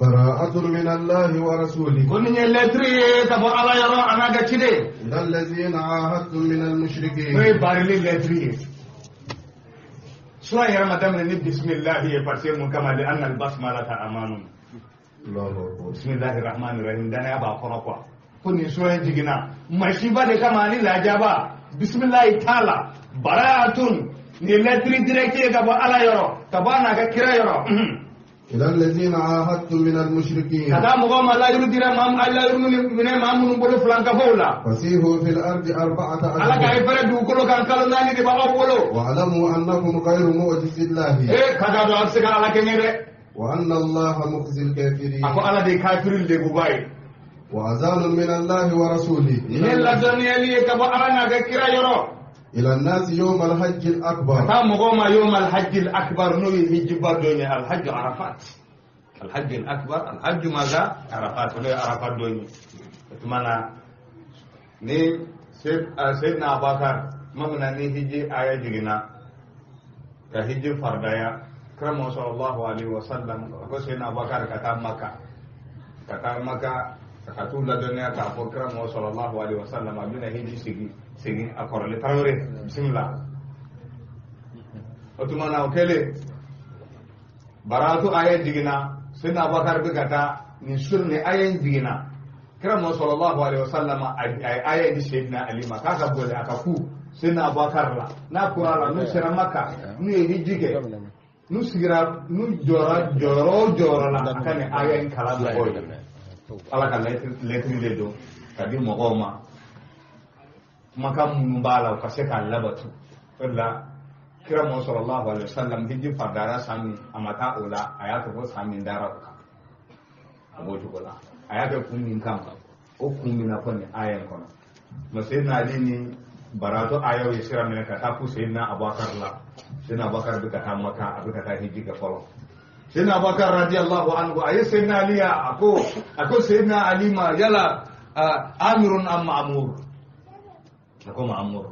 براءة من الله ورسوله كن يلتري كبو على يرى أنا كده إلى الذين عاهدتم من المشركين ما يبارلي لتري سواء يا رمضان بسم الله يفسر كما لأن البسملة أمان الله أكبر بسم الله الرحمن الرحيم دنا يا با فرقوا كن سواء جينا ماشي بعد كما ني لا جابا بسم الله تعالى براءة يلتري دركي كبو على يرى كبانا كيرا يرى إلى الذين عاهدتم من المشركين كذا مقام لا يريد مام الله يريد من مام نقول فلان كفولا فسيحوا في الأرض 4 على كاي أشهر فرد وكلو كان كلو ناني دي بابا بولو واعلموا أنكم غير معجز الله كذا دو أكسك على كنيرة وأن الله مخزي الكافرين أكو على دي كافرين دي بوباي وأذان من الله ورسوله نلا دنيا لي كبا أنا كيرا يرو إلى الناس يوم الحج الأكبر كذا مقام يوم الحج الأكبر نوي هجب دنيا الحج عرفات الحج الأكبر الحج ماذا عرفات نوي عرفات دنيا اتمنى ni sayyidina abakar mamna ni hiji aya jigina ka hiji fardaya karamo sallallahu alaihi wasallam ko sayyidina abakar kata maka ka tulla dunya ka ko karamo sallallahu alaihi wasallam abina hiji sigi akorle tawre bismillah otumana okele baratu aya jigina sayyidina abakar bi kata ni sunni aya jigina kiramo sallallahu alaihi wasallam aya di sayyidina ali maka ka bole akaku sayyidina abubakar la na kurala nu sira maka nu yi jige nu sigira nu joro la akane aya in kala boy ala ka letri de do kadi mo goma maka mun bala ka se ka labatu walla kiramo sallallahu alaihi wasallam hiji fadara sami amata ola ayatu ko sami ndara ka abotu gola ayabe kunnin kan o kummina ko ni ayen kono no sayyidina ali ni barato ayo yisira men ka tapu sayyidina abubakar la sayyidina abubakar bi ka tamaka abi ka hiji ka folo sayyidina abubakar radiyallahu anhu ayi sayyidina ali ako sayyidina ali ma yala amirun am ma'mur ako ma'mur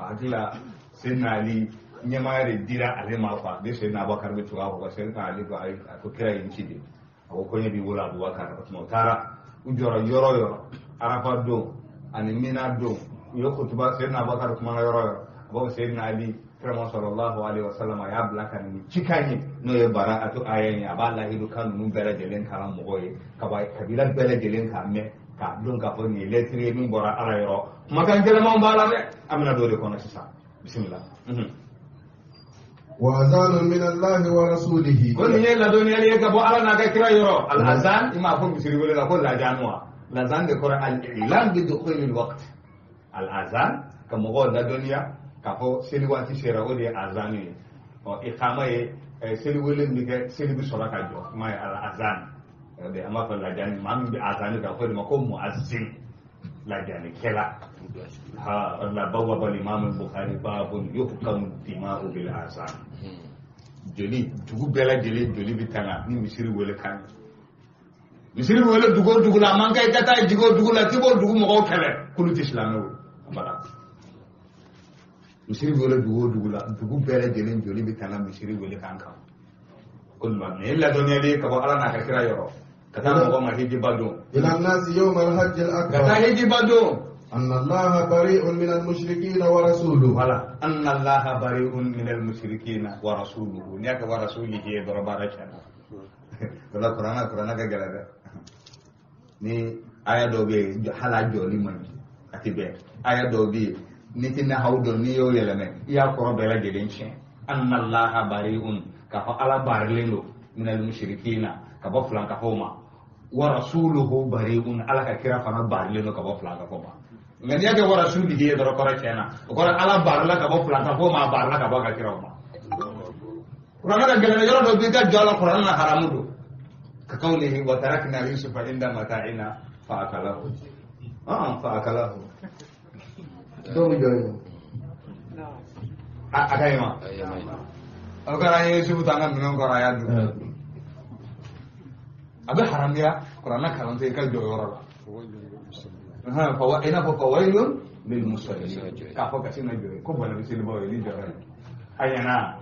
akila sayyidina ali nyamare dira ale ma fa de sayyidina abubakar bi tuwa ko sayyidina ali ko ay ko kira yin cidi ako konye bi wala abubakar mo tara ujoro yoro arafa do ani mina do yo kutuba sayyidina abubakar kuma yoro abo sayyidina ali kama sallallahu alaihi wasallam ya blaka ni cikanye no ye bara atu ayeni aballa hidu kan nu bere jelen kala mo goye kaba kabila bere jelen ka me ka don ka foni letri min bora ala yoro makan jele mo bala de amina do de kono sisa bismillah وأذان من الله ورسوله كل يلا دنيا لي كبو على ناك كرا يرو الأذان إما أفهم بسيري ولا كل لا جانوا الأذان ذكر الإعلان بدخول الوقت الأذان كما قال الدنيا كفو سلواتي شراودي أذاني أو إقامة سلوولين بيك سلو بسرعة جو ما الأذان ده أما فلا جاني ما من بأذان كفو ما كم مؤذن لا جاني كلا ها الله بواب الإمام البخاري باب يحكم الدماء بالأذان joli dugu bela joli bitanga ni misiri wele kan misiri wele dugu la man kay kata jigo dugu la tibo dugu mo ko kele kulu islamo bala misiri wele dugu la dugu bela joli bitanga misiri wele kan kan kul man illa dunya li ka ba ala na ka kira yoro kata mo ko ma hiji badu ila nas yawm al hajj al akbar kata hiji badu أن الله بريء من المشركين ورسوله ولا أن الله بريء من المشركين ورسوله نياك ورسوله ضرب رجعنا ولا قرآن كجلده ni aya dobe hala joli man atibe aya dobe ni tinna hawdo ni yo yeleme ya ko bela jelen chen anna allah bari'un ka fa ala barlelo min al mushrikina ka ba flan ka homa wa rasuluhu bari'un ala ka kira fa na barlelo ka ba flan ka homa ngani yake wa rasulihi doro kora chena ko ala barla ka bo planta ko ma barla ka ba ka kira ma qur'ana da gele yoro do bi ka jala qur'ana haramudo ka qawlihi wa tarakna yusufa inda mata'ina fa akalahu do mi joyo akayma akara yusufu tanga minon ko aya du abe haram ya qur'ana kalan te ka joyo فويل للمصلين كافو كسينا جوي كو بنا بيسيل باوي لي جوي اينا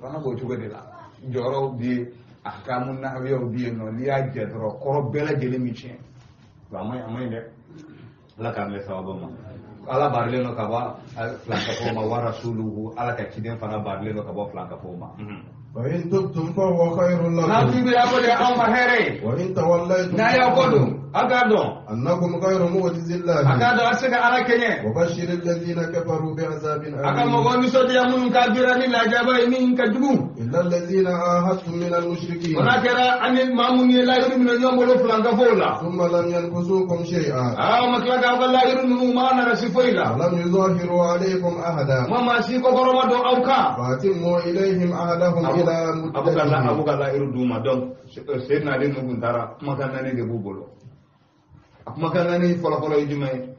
رانا بو جوغا دي لا جورو دي ahkamun nahwiyo biye no liya jedro koro bela jeli mi chen ba may de la kam le sawaba ma ala barle no kaba flanka foma wa rasuluhu ala ka kiden fana barle no kaba flanka foma وإن تبتم فهو خير لكم وإن توليتم أنكم غير معجز الله وبشر الذين كفروا بعذاب أليم إلا الذين عاهدتم من المشركين ثم لم ينقصوكم شيئا ولم يظاهروا عليكم أحدا فأتموا إليهم أحدهم Abu Gala iruduma donc Seydina Ali nugun dara makanani de bubolo makanani fola yujumay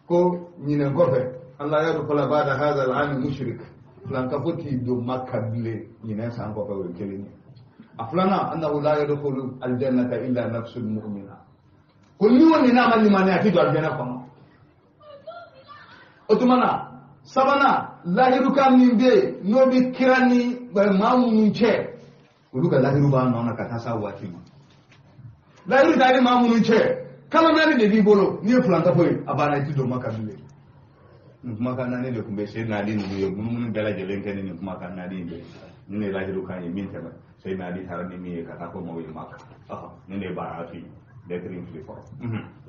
ko nyine gofe Allah ya rukola bada hada al-an mushrik lan kafuti do makable nyine san gofe wol kelini aflana annahu la yadkhulu al-jannata illa nafsul mu'mina kullu woni na man limani atido al-janna ko otumana sabana lahiru kam min be no bi kirani ba mamu mun ce uluka lahiru ba nona ka tasa wati ma lahiru dali mamu mun ce kala nani de bibolo ni planta foy abana ti do makabile maka nani de kumbe se na di ni mun bela jelen ken ni maka nani de ni lahiru kan yi min taba sai na di tarani mi ka ta ko mawi maka ni ne barati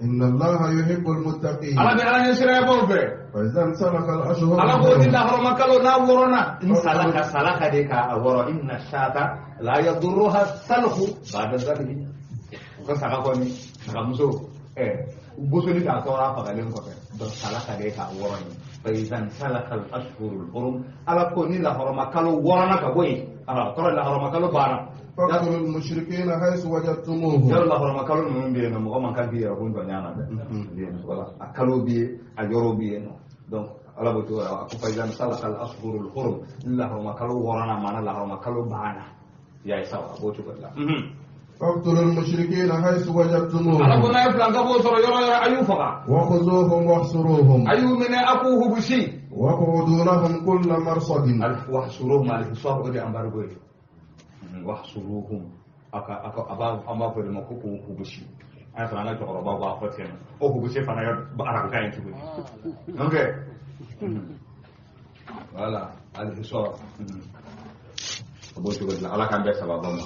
إن الله يحب المتقين فإذا انسلخ الأشهر سلخ ديك أورو إن الشاة لا يضرها السلخ بعد ذلك فسلخوني سلخمسو بوسوني كاتورا فقالين كوفي سلخ ديك أورو فإذا انسلخ الأشهر الحرم على كوني لا حرم كلو ورنا كبوي ترى لا حرم كلو بارا فاقتلوا المشركين حيث وجدتموهم يلا حرم كلو من بيه نمو من كان بيه ربون بنيانا ولا كلو بيه أجرو بيه donc ala bo to ko faydan salakal ashhurul hurum illa huma kalu warana mana la huma kalu bana ya isa bo to balla فاقتلوا المشركين حيث وجدتموهم ala ko nay planga bo soro yoro ayu faga وخذوهم واحصروهم ayu min akuhu bushi وقعدوا لهم كل مرصد واحصروهم على حساب ودي امبارغو واحصروهم aka aba ko mo ko bushi ay fana to roba ba faten o ko bushi fana ba arab kan ci donc voilà al hisab abo to galla ala kan be sababa mo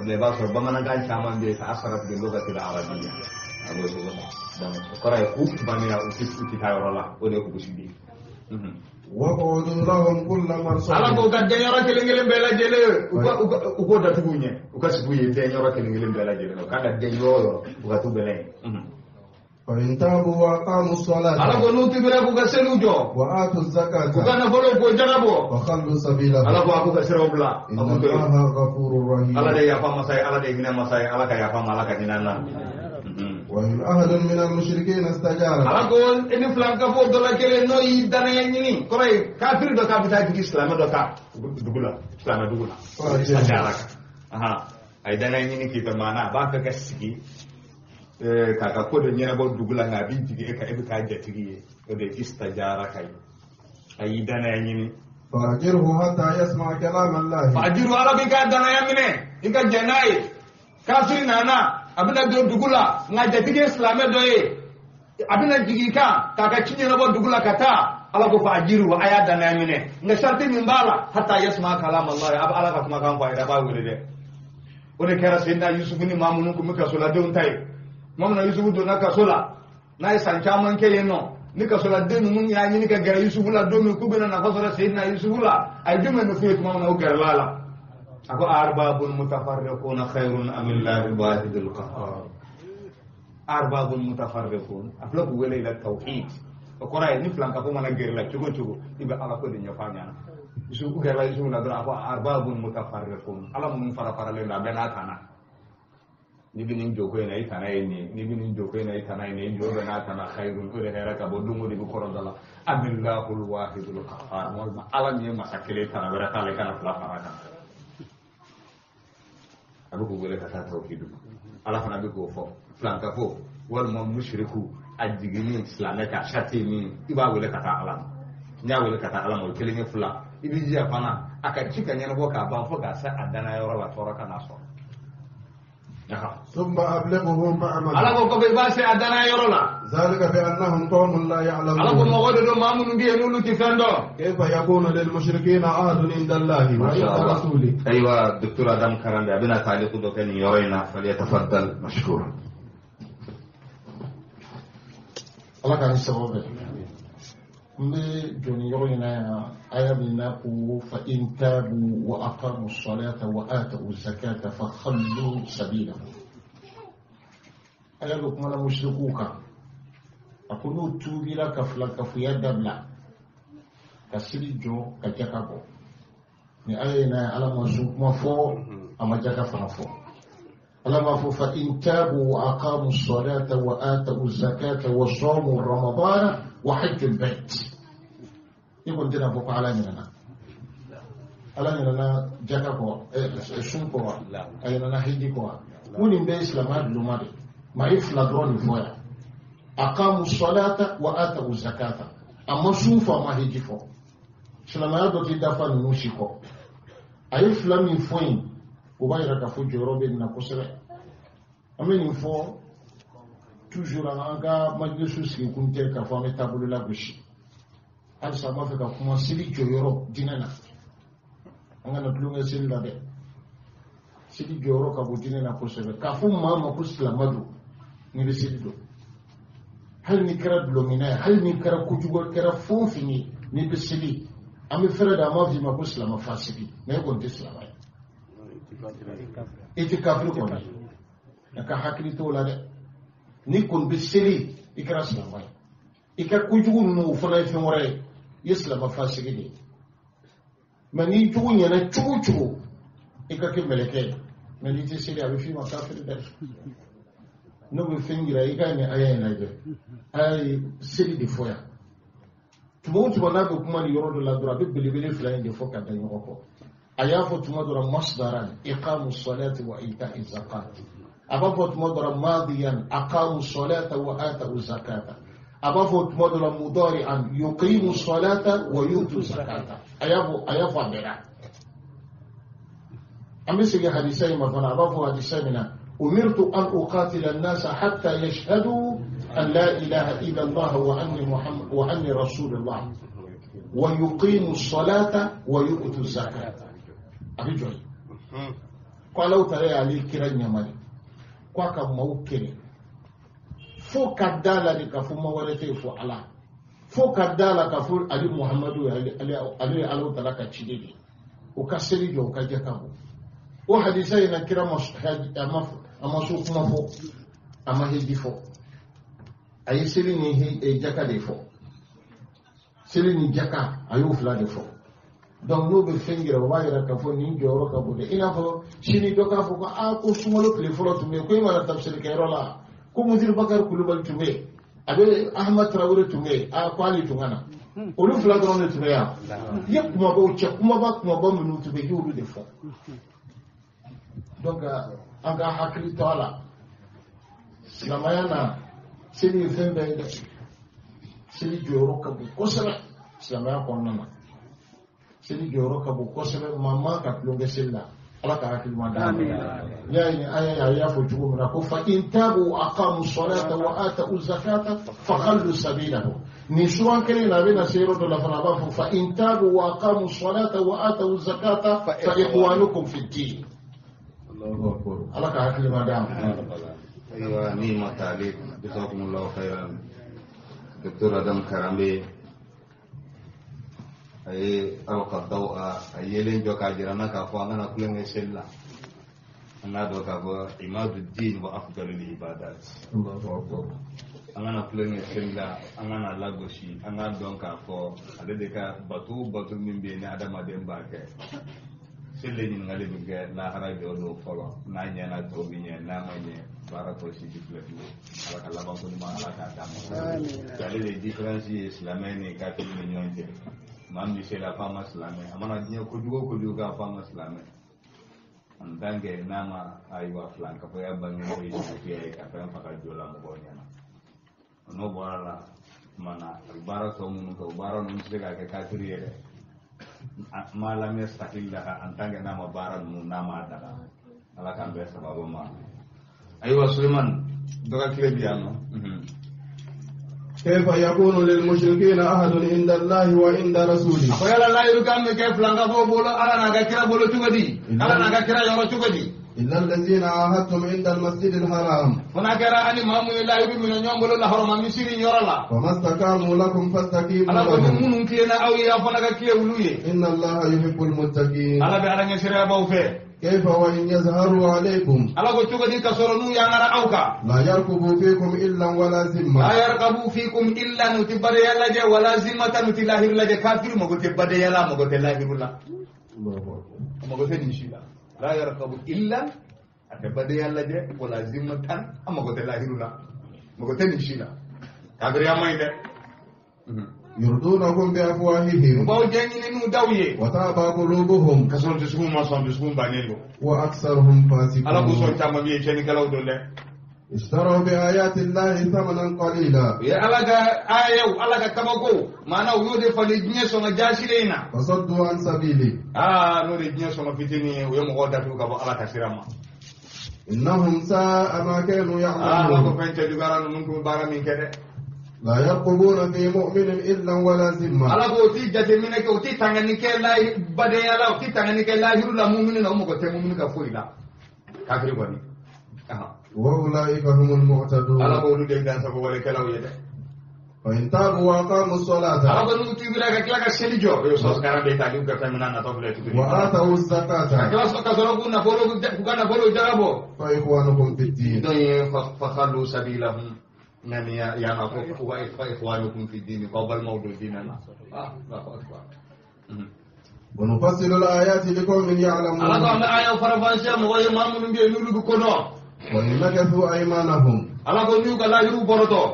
le ba so ba mana gan chaman be ta asarat bi lugati al arabiyya abo to galla dan ko ray ku bani ya uti tayorola o de ko bushi bi وقعدوا لهم كل مرصد ala ko gadde yoro kelengelen bela jele uko datu bunye ukasibuye de yoro kelengelen bela jele kada de yoro ugatu bele فإن تابوا وأقاموا الصلاة ala ko nuti bela ko gaselujo وآتوا الزكاة ko kana bolo ko jagabo فخلوا سبيلهم ala ko aku gaserobla إن الله غفور رحيم ala de ya fama sai ala de hina masai ala ka ya fama ala ka hinana وإن أحد من المشركين استجار ala ko eni flanka fo do la kele no yi dana yini ko ray kafir do ka bita di islam do ka dugula islam dugula sajara aha ay dana yini ki to mana ba ka kasigi kaka ko do nyena bo dugula nga bi digi ka e ka jatigi o de istajara kai ay dana yini فأجره حتى يسمع كلام الله fajiru ala bi ka dana yamine inka janai kafir nana abina do dugula nga jatigi islam do e abina jigi ka kaka chinyena bo dugula kata ala ko fajiru aya dana yamine nga sharti min bala hatta yasma kalam Allah ab ala ka kuma kan fa ida ba wuri de o de kera sayyidina yusuf ni mamunun ko muka sola de untai mamna yusuf do na ka sola na isan chaman ke yeno ni ka sola de mun ya ni ka gara yusuf la do mi ku bena na fasara sayyidina yusuf la ay jume no fiet mamna o gara lala ako arbabun mutafarriquna khairun am illahul wahidul qahhar arbabun mutafarriqun afla ko wele ila tauhid o koray ni flanka ko mana gere la chugo ibe ala ko de nyafanya yusuf ko gara yusuf la do ako arbabun mutafarriqun ala mun fara le la bena kana ni binin joko ina itana ni binin joko ina itana ni jobe na kana khairun ko de hera ka bo dungo di ko dala amillahul wahidul qahhar mo ala ni masakile kana bara kale kana fla faraka abu ko wele ka ta tawhid ala fana bi ko fo flanka fo wal mo mushriku ajigini islamaka shatimi iba wele ka ta ala nya wele ka ta ala mo kelenge fla ibi ji afana aka chika nyana bo ka ba fo ga sa adana yoro la tora kana so ثم أبلغهم مأمنا ala ko be base adana yorola ذلك بأنهم قوم لا ala ko يعلمون mo godo do mamun bi nulu ti fendo كيف يكون للمشركين عهد عند الله وعند رسوله. ايوه دكتور ادم كرامبي ابنا تعليق دو كان يورينا فليتفضل مشكور. Allah ka ni sababu mbe joni yorina aya bina ku fa in tabu wa aqamu as-salata wa atu az-zakata fa khallu sabilahum aya lo kuma mushrikuka akunu tubila kafla kafiyadabla kasiri jo kajakabo ni aya na alama su kuma fo amajaka fo لما فإن تابوا وأقاموا الصلاة وآتوا الزكاة وصاموا رمضان وحجوا البيت يقول دينا فوق على ننا جاكاكوا سنكوا أي ننا هيديكوا ونين بيس لما لماري ما يفلا درون فويا أقاموا الصلاة وآتوا الزكاة أما سوفا ما هيديكوا سلما يدو تدافع نوشيكوا أيفلا من فوين ubayira ka fo joro be na kosɛbɛ an bɛ nin fɔ toujours an ka majlisu sigi kun tɛ ka fɔ an bɛ taabolo la gosi halisa an b'a fɛ ka kuma seli jɔyɔrɔ diinɛ na an kana tulonkɛ seli la dɛ seli jɔyɔrɔ ka bon diinɛ na kosɛbɛ k'a fɔ maa ma ko silamɛ don n'i bɛ seli don hali ni kɛra dulɔminɛ ye hali ni kɛra kojugu kɛra fɛn o fɛn ye n'i bɛ seli an bɛ fɛrɛ da an b'a f'i ma ko silamɛ fasigi mais e kɔni tɛ silamɛ ye. Iti kafir ko na ka hakili to la de ni kun bi seli ikra silamai ikra kujugu no fana fi wore islam fasigi de mani jugu nyana chuchu ikra ke meleke mani ti seli abi fi ma kafir de no bi fingira ika ni aya na de ay seli de foya tumo tumo na ko kuma ni yoro de la dura bi bilibili flan de foka da yoko أيافت مدر مصدرا إقام الصلاة وإيتاء الزكاة أبافت مدر ماضيا أقاموا الصلاة وآتوا الزكاة أبافت مدر مضارعا يقيم الصلاة ويؤتوا الزكاة أياف عبرا أمسك حديثي مثلا أبافو حديثي منا أمرت أن أقاتل الناس حتى يشهدوا أن لا إله إلا الله وأني رسول الله ويقيموا الصلاة ويؤتوا الزكاة abijoi kwa lau tare ali kiran nyamari kwa ka maukere fo kadala ni ka fu mawalete fo ala fo kadala ka fu ali muhammadu ali alau talaka chididi o ka seri jo ka jakabu o hadisa ina kira ama su kuma fo ama hedi fo ayi seri ni jaka de fo seri ni jaka ayu fla de fo donc no be fengira wayira ka fo ni joro ka bude ina fo shini do ka fo ko a ko sumalo kle folo tumbe ko ima tafsir kayro la ko mudir bakar kulubal tumbe abe ahmad traore tumbe a kwali tungana olu fla do ne tumbe ya yep kuma ba uche kuma ba minu tumbe yulu de fo donc anga hakli toala silamayana sini fembe de sini joro ka bu ko sala silamaya ko nana seli joro ka bu kosebe mama ka plonge sella ala ka hakil madam ya ni aya ya fo jugo na ko fa in tabu aqamu salata wa atu zakata fa khallu sabilahu ni suwan kele na bena sero do la fana ba fa in tabu wa aqamu salata wa atu zakata fa ikhwanukum fi din Allahu akbar ala ka hakil madam ايوه نيمه تعليق جزاكم الله خيرا دكتور ادم كرامبي ay alqa dawa ay yelen joka jirana ka fo ngana kulenge sella ana do ka bo imaduddin wa afdalul ibadat angana kulenge sella angana lagoshi angana don ka fo ale de ka batu min be ni adama dem ba ke selle ni ngale bi ge la hara do do folo na nyana to bi nya na ma nya bara ko si di fle ala ka la ba ko ma ala ka ta mo ale de difference islamene ka to ni nyonje mambi c'est la femme islamique amana dinyo ko jugo ka femme islamique andange nama aywa flanka ko ya bangi ko yi ka fa fa ka jola mo nyana no bora mana bara to mun ko bara no misega ka kafiriye malam yastaqilla antange nama bara no nama ada ala kan be sababu ma أيوة سليمان دوغا كليبيانو كيف يكون للمشركين أحد عند الله وعند رسوله أقول الله يركم كيف لانغا بولو أنا نغا كرا بولو تغدي أنا نغا كرا يورو تغدي إلا الذين عاهدتم عند المسجد الحرام هناك أني مامو الله يبي من يوم بولو الحرام مسيري يورلا وما استقاموا لكم فاستقيموا أنا لهم بقول كينا أو يا فنغا كيولوي إن الله يحب المتقين أنا بأرجع شريعة بوفي كيف وإن يظهروا عليكم ألا قلت تغدي كسرنو يا نرى أوكا لا يركبوا فيكم إلا ولا ذمة لا يرقبوا فيكم إلا نتبدي يلا ولا ذمة نتلاهر لجا كافر ما قلت بدي يلا ما قلت لاهر لا ما قلت نشيلا لا يرقبوا إلا أتبدي يلا ولا ذمة ما قلت لاهر لا ما قلت نشيلا كافر يا مايده يردونكم بأفواههم وتأبى قلوبهم وأكثرهم فاسقون اشتروا بآيات الله ثمنا قليلا فصدوا عن سبيله إنهم ساء ما كانوا يعملون لا يرقبون في مؤمن إلا ولا ذمة وأولئك هم المعتدون فإن تابوا وأقاموا الصلاة وآتوا الزكاة فإخوانكم في الدين فخلوا سبيلهم يعني وإخوانكم في الدين قبل موضوع ديننا ونفصل الآيات لقوم يعلمون وإن نكثوا أيمانهم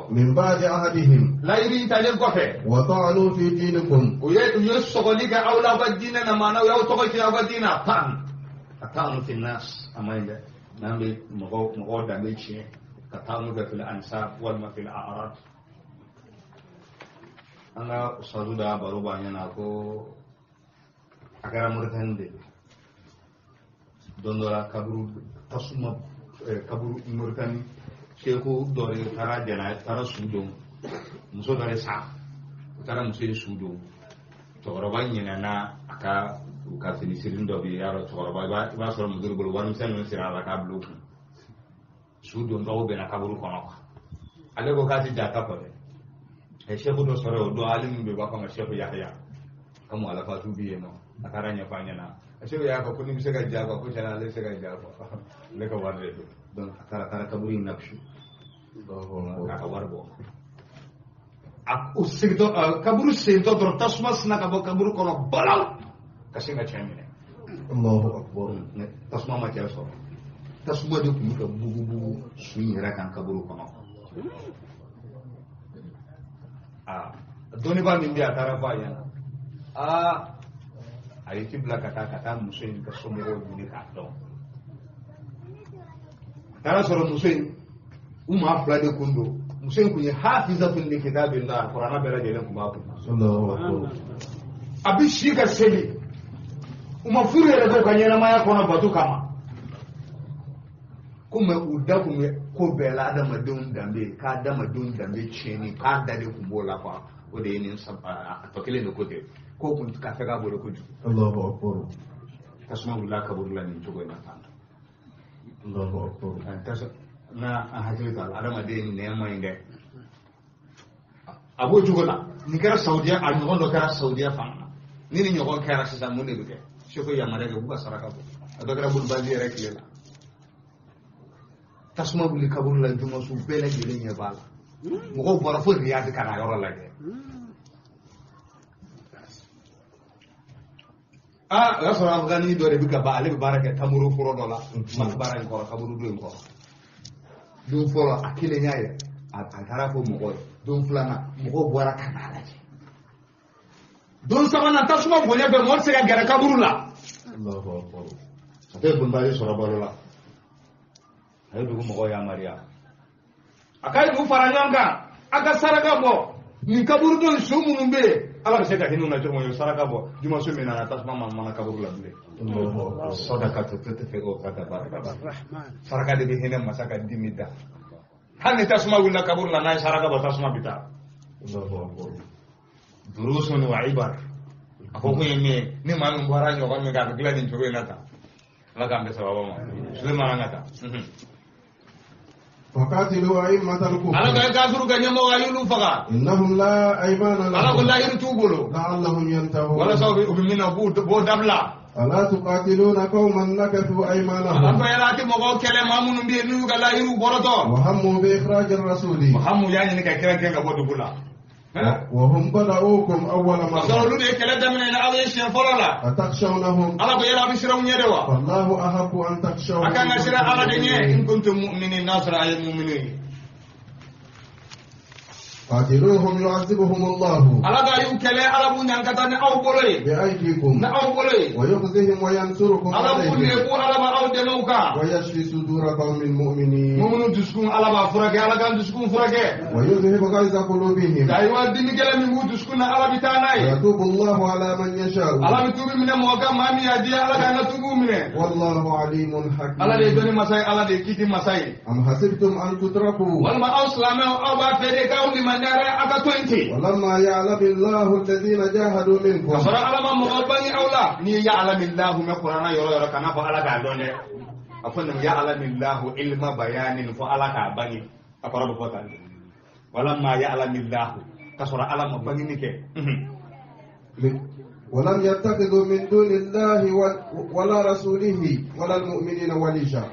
من بعد عهدهم وطعنوا في دينكم الطعن في الناس كطعنك في الأنساب والما في الأعراض أنا صدودا بروبا يناكو أكرا مرتهن دونورا كبرو تسمى كبرو مرتهن شيخو دوري ترى جناية ترى سودون مسو دوري سا ترى مسو سودون تغربا ينانا أكا وكافي سيرين دوبي يارو تغربا باسر مدرب الوارمسان نسير كابلو sudo ndaw be na kaburu kono ale ko kati jata ko de e shebu do sore do alim be ba ko ma shebu yahya kamo ala fatu biye no akaranya fanya na shebu ya ko kuni bisega jaba ko jana le sega jaba le ko warde don akara kaburi nafshu do ka warbo ak usigdo kaburu sento do tasmas na kaburu kono balaw kasinga chamine Allahu akbar tasma ma jaso tasuma de kuma ka bugu sun yara kan kaburu kono doni ba min biya tarafa yana ayi kibla kata musin ka somo ni ka do tara soro musin umma afla de kundo musin kunye hafizatun li kitabillah qur'ana bela jelen kuma ko sallallahu alaihi abi shiga seli umma fure da ko kanyana ma ya kono batu kama kuma uda kuma ko bela adama don dambe ka adama don dambe cheni ka dade kumbola kwa o de yin sabba to kile no kote ko kun ka faga bolo ko Allahu akbar kasma bulla ka burla ni to goina tan Allahu akbar tas na hajjata adama de ne mai nge abo jugona ni kara saudiya a nyogon do kara saudiya fa ni nyogon kara sa mun ne bike shoko ya mare ga buka saraka bo adokara bul bazi rek lela tasuma buli kaburu la juma su bele jeli nya bala mo bora fo riyad kana yoro la de rasul afghani do re bika ba ale baraka tamuru furo dola mak baran ko kaburu do ko do folo akile nyaaya atara fo mo ko do flana mo bora kana la je don sama na tasuma bo ne be mo se ga gara kaburu la Allahu akbar ate bun baye sura balola ayo dugu mogo ya maria akai du faranyanga aga saraga bo ni kaburu don sumu mbe ala be se ka hinu na jomo yo saraka bo juma so mena na tasma mana kaburu la bule sadaka to te o kata baraka saraka de be hina masaka dimida hanne tasma wala kaburu la na saraka bo tasma bita durusun wa ibar ako ko yeme ni manu bara nyo ko me ga gila ni jogo nata la kambe sababa ma sulaiman ngata وقاتلوا أئمة الكفر ala ga gafuru ga nyamo wa yulu faga إنهم لا أيمان ala ko لهم la yiru tubulu لعلهم ينتهون wala saw bi mina bu dabla ألا تقاتلون قوما نكثوا أيمانهم ando yalati mo ko kele mamunu mbi nu ga la yiru boroto وهموا بإخراج الرسول muhammu yani ni ka kira kenga bodu bula وهم بدأوكم أول so lu مرة de kele damne na awe shen folola أتخشونهم ala ko yala bi siraw nyede wa فالله أحق أن تخشوه aka nga sira ala de nye in kuntum mu'minin nasra ay mu'minin قاتلوهم يعذبهم الله ala ga yu kele ala bu nyankata ne aw boloy بأيديكم na aw boloy ويخزهم وينصركم ala bu ne عليهم bu ala ba aw de nauka ويشفي صدور قوم مؤمنين mumunu duskun ala ba furake ala kan duskun furake ويذهب غيظ قلوبهم dai wa dimi gele mi bu duskun na ala bitanai ويتوب الله على من يشاء ala mi tubi mine mo ga mami ya dia ala kan tubu mine والله عليم حكيم ala de doni masai ala de kiti masai أم حسبتم أن تتركوا wal ma aslama aw ba fede ka uli manare aka 20 ولما يعلم الله الذين جاهدوا منكم kasara ala ma mo bani awla ni ya alamillahu me qur'ana yoro kana fa ala ga donne afan ya alamillahu ilma bayanin fa ala ka bani akora bu fota walamma ya alamillahu kasara ala ma bani nike ولم يتخذوا من دون الله ولا رسوله ولا المؤمنين وليجا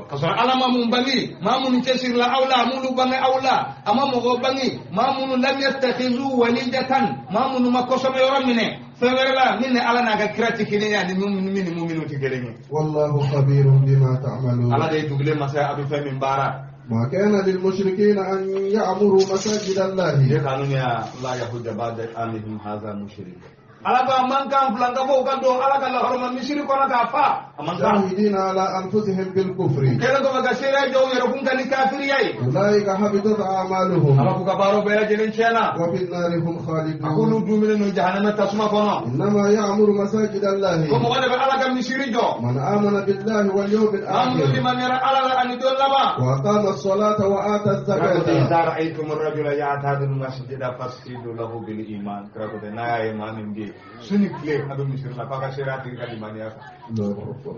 kasara ala ma mun bangi ma mun kesir la awla mulu bangi awla ama mo go bangi ma mun lam yattakhizu walidatan ma mun ma koso me yoram mine fewerla minne ala na ga krati kine ya ni mu'minu tigeleni والله خبير بما تعملون ala de dugle masa abu fe min bara ما كان للمشركين أن يعمروا مساجد الله ye kanunya la yahuda ba'da amihim hadha mushrik ala ba man kan flanga bo kan do ala kan la horma misiri ko na ka fa man kan شاهدين على أنفسهم بالكفر kela ko ga sira jo yero kun kan kafir yayi أولئك حبطت أعمالهم ala ku ka baro be jelen chena وفي النار هم akulu خالدون dumile no jahannama tasma kono إنما يعمر مساجد ko الله mo wala be ala kan misiri jo من آمن بالله واليوم amru الآخر liman yara ala an do laba وأقام الصلاة وآتى الزكاة إذا رأيتم الرجل يعتاد المسجد فاسجدوا له بالإيمان كركو دنا إيمان إنجي سني كلي هذا مسير لا فاكا شرات الإيمان يا الله أكبر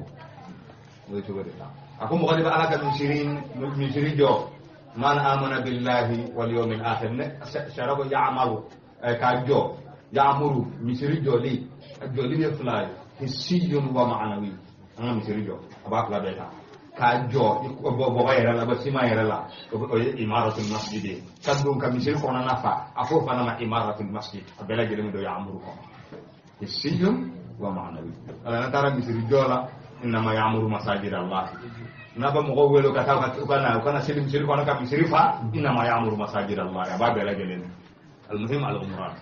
ويتو بدنا أكو مغادي على كمسيرين جو من آمن بالله واليوم الآخر شرابو يعمل كاجو يعمل مسيرين جو لي يفلاي حسي ومعنوي أنا مسيرين جو أباك لا بيتا kajo bo bayra la basima yara la imaratul masjid kadum kam misir ko na nafa ako fana ma imaratul masjid abela gele do ya'muru ko hisiyun wa ma'nawi ala tara misir jola inma ya'muru masajid allah naba mo welo kata kana silim misir ko na kam misir fa inma ya'muru masajid allah ya babela gele al muhim al umran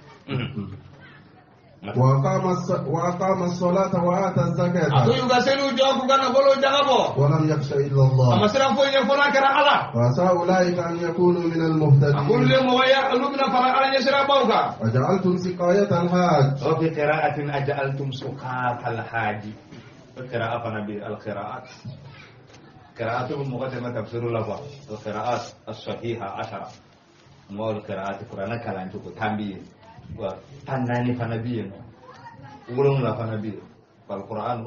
وأقام الصلاة وآتى الزكاة ولم يخش إلا الله فعسى أولئك أن يكونوا من المهتدين وجعلتم سقاية الحاج وفي قراءة أجعلتم سقاة الحاج القراءة فنبي القراءات قراءة مقدمة تفسير لفظ القراءات الصحيحة 10 مو القراءات قرآن كلام تقول تنبيه وتناني فنبي ولون لا فنبي فالقرآن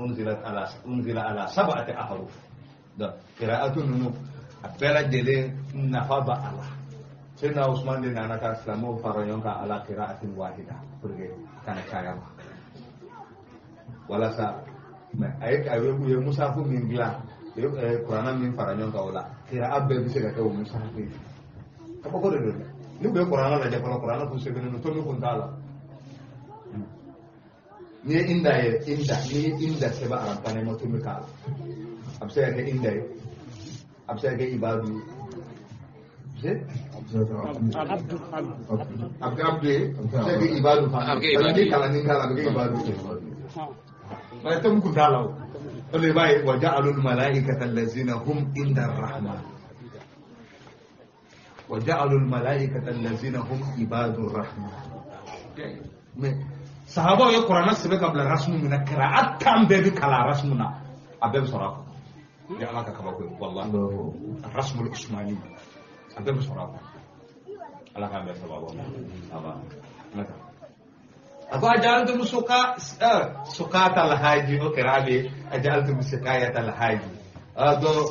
أنزل على 7 أحرف ده قراءة نو أبلا جل نفاض الله سيدنا عثمان دين أنا كاسلامو فريون على قراءة واحدة pergi kana kaya wala sa ayek awebu ye musafu min gila Qur'an min faranyon ka wala kira abbe bi sega ka musafu ko ko de ni be Qur'an la ja Qur'an ko sebe no to mi kun dala ni inda seba aram pane mo to mi ka abse ke inda abse ke ibadu abdu sege ibadu fa ni kala ni kala be ibadu ma to mi kun dala ole bay wa ja'alul malaikata allazina hum inda arrahman وجعلوا الملائكة الذين هم عباد الرحمن mais sahaba yo qur'ana sebe kabla rasmu mina qira'at kam be bi kala rasmuna abem sarafa ya Allah ka kaba ko wallahi rasmul usmani abem sarafa Allah ka be sababa aba mata ako ajaltum suqatal haji o kirabe ajaltum siqayatal haji ado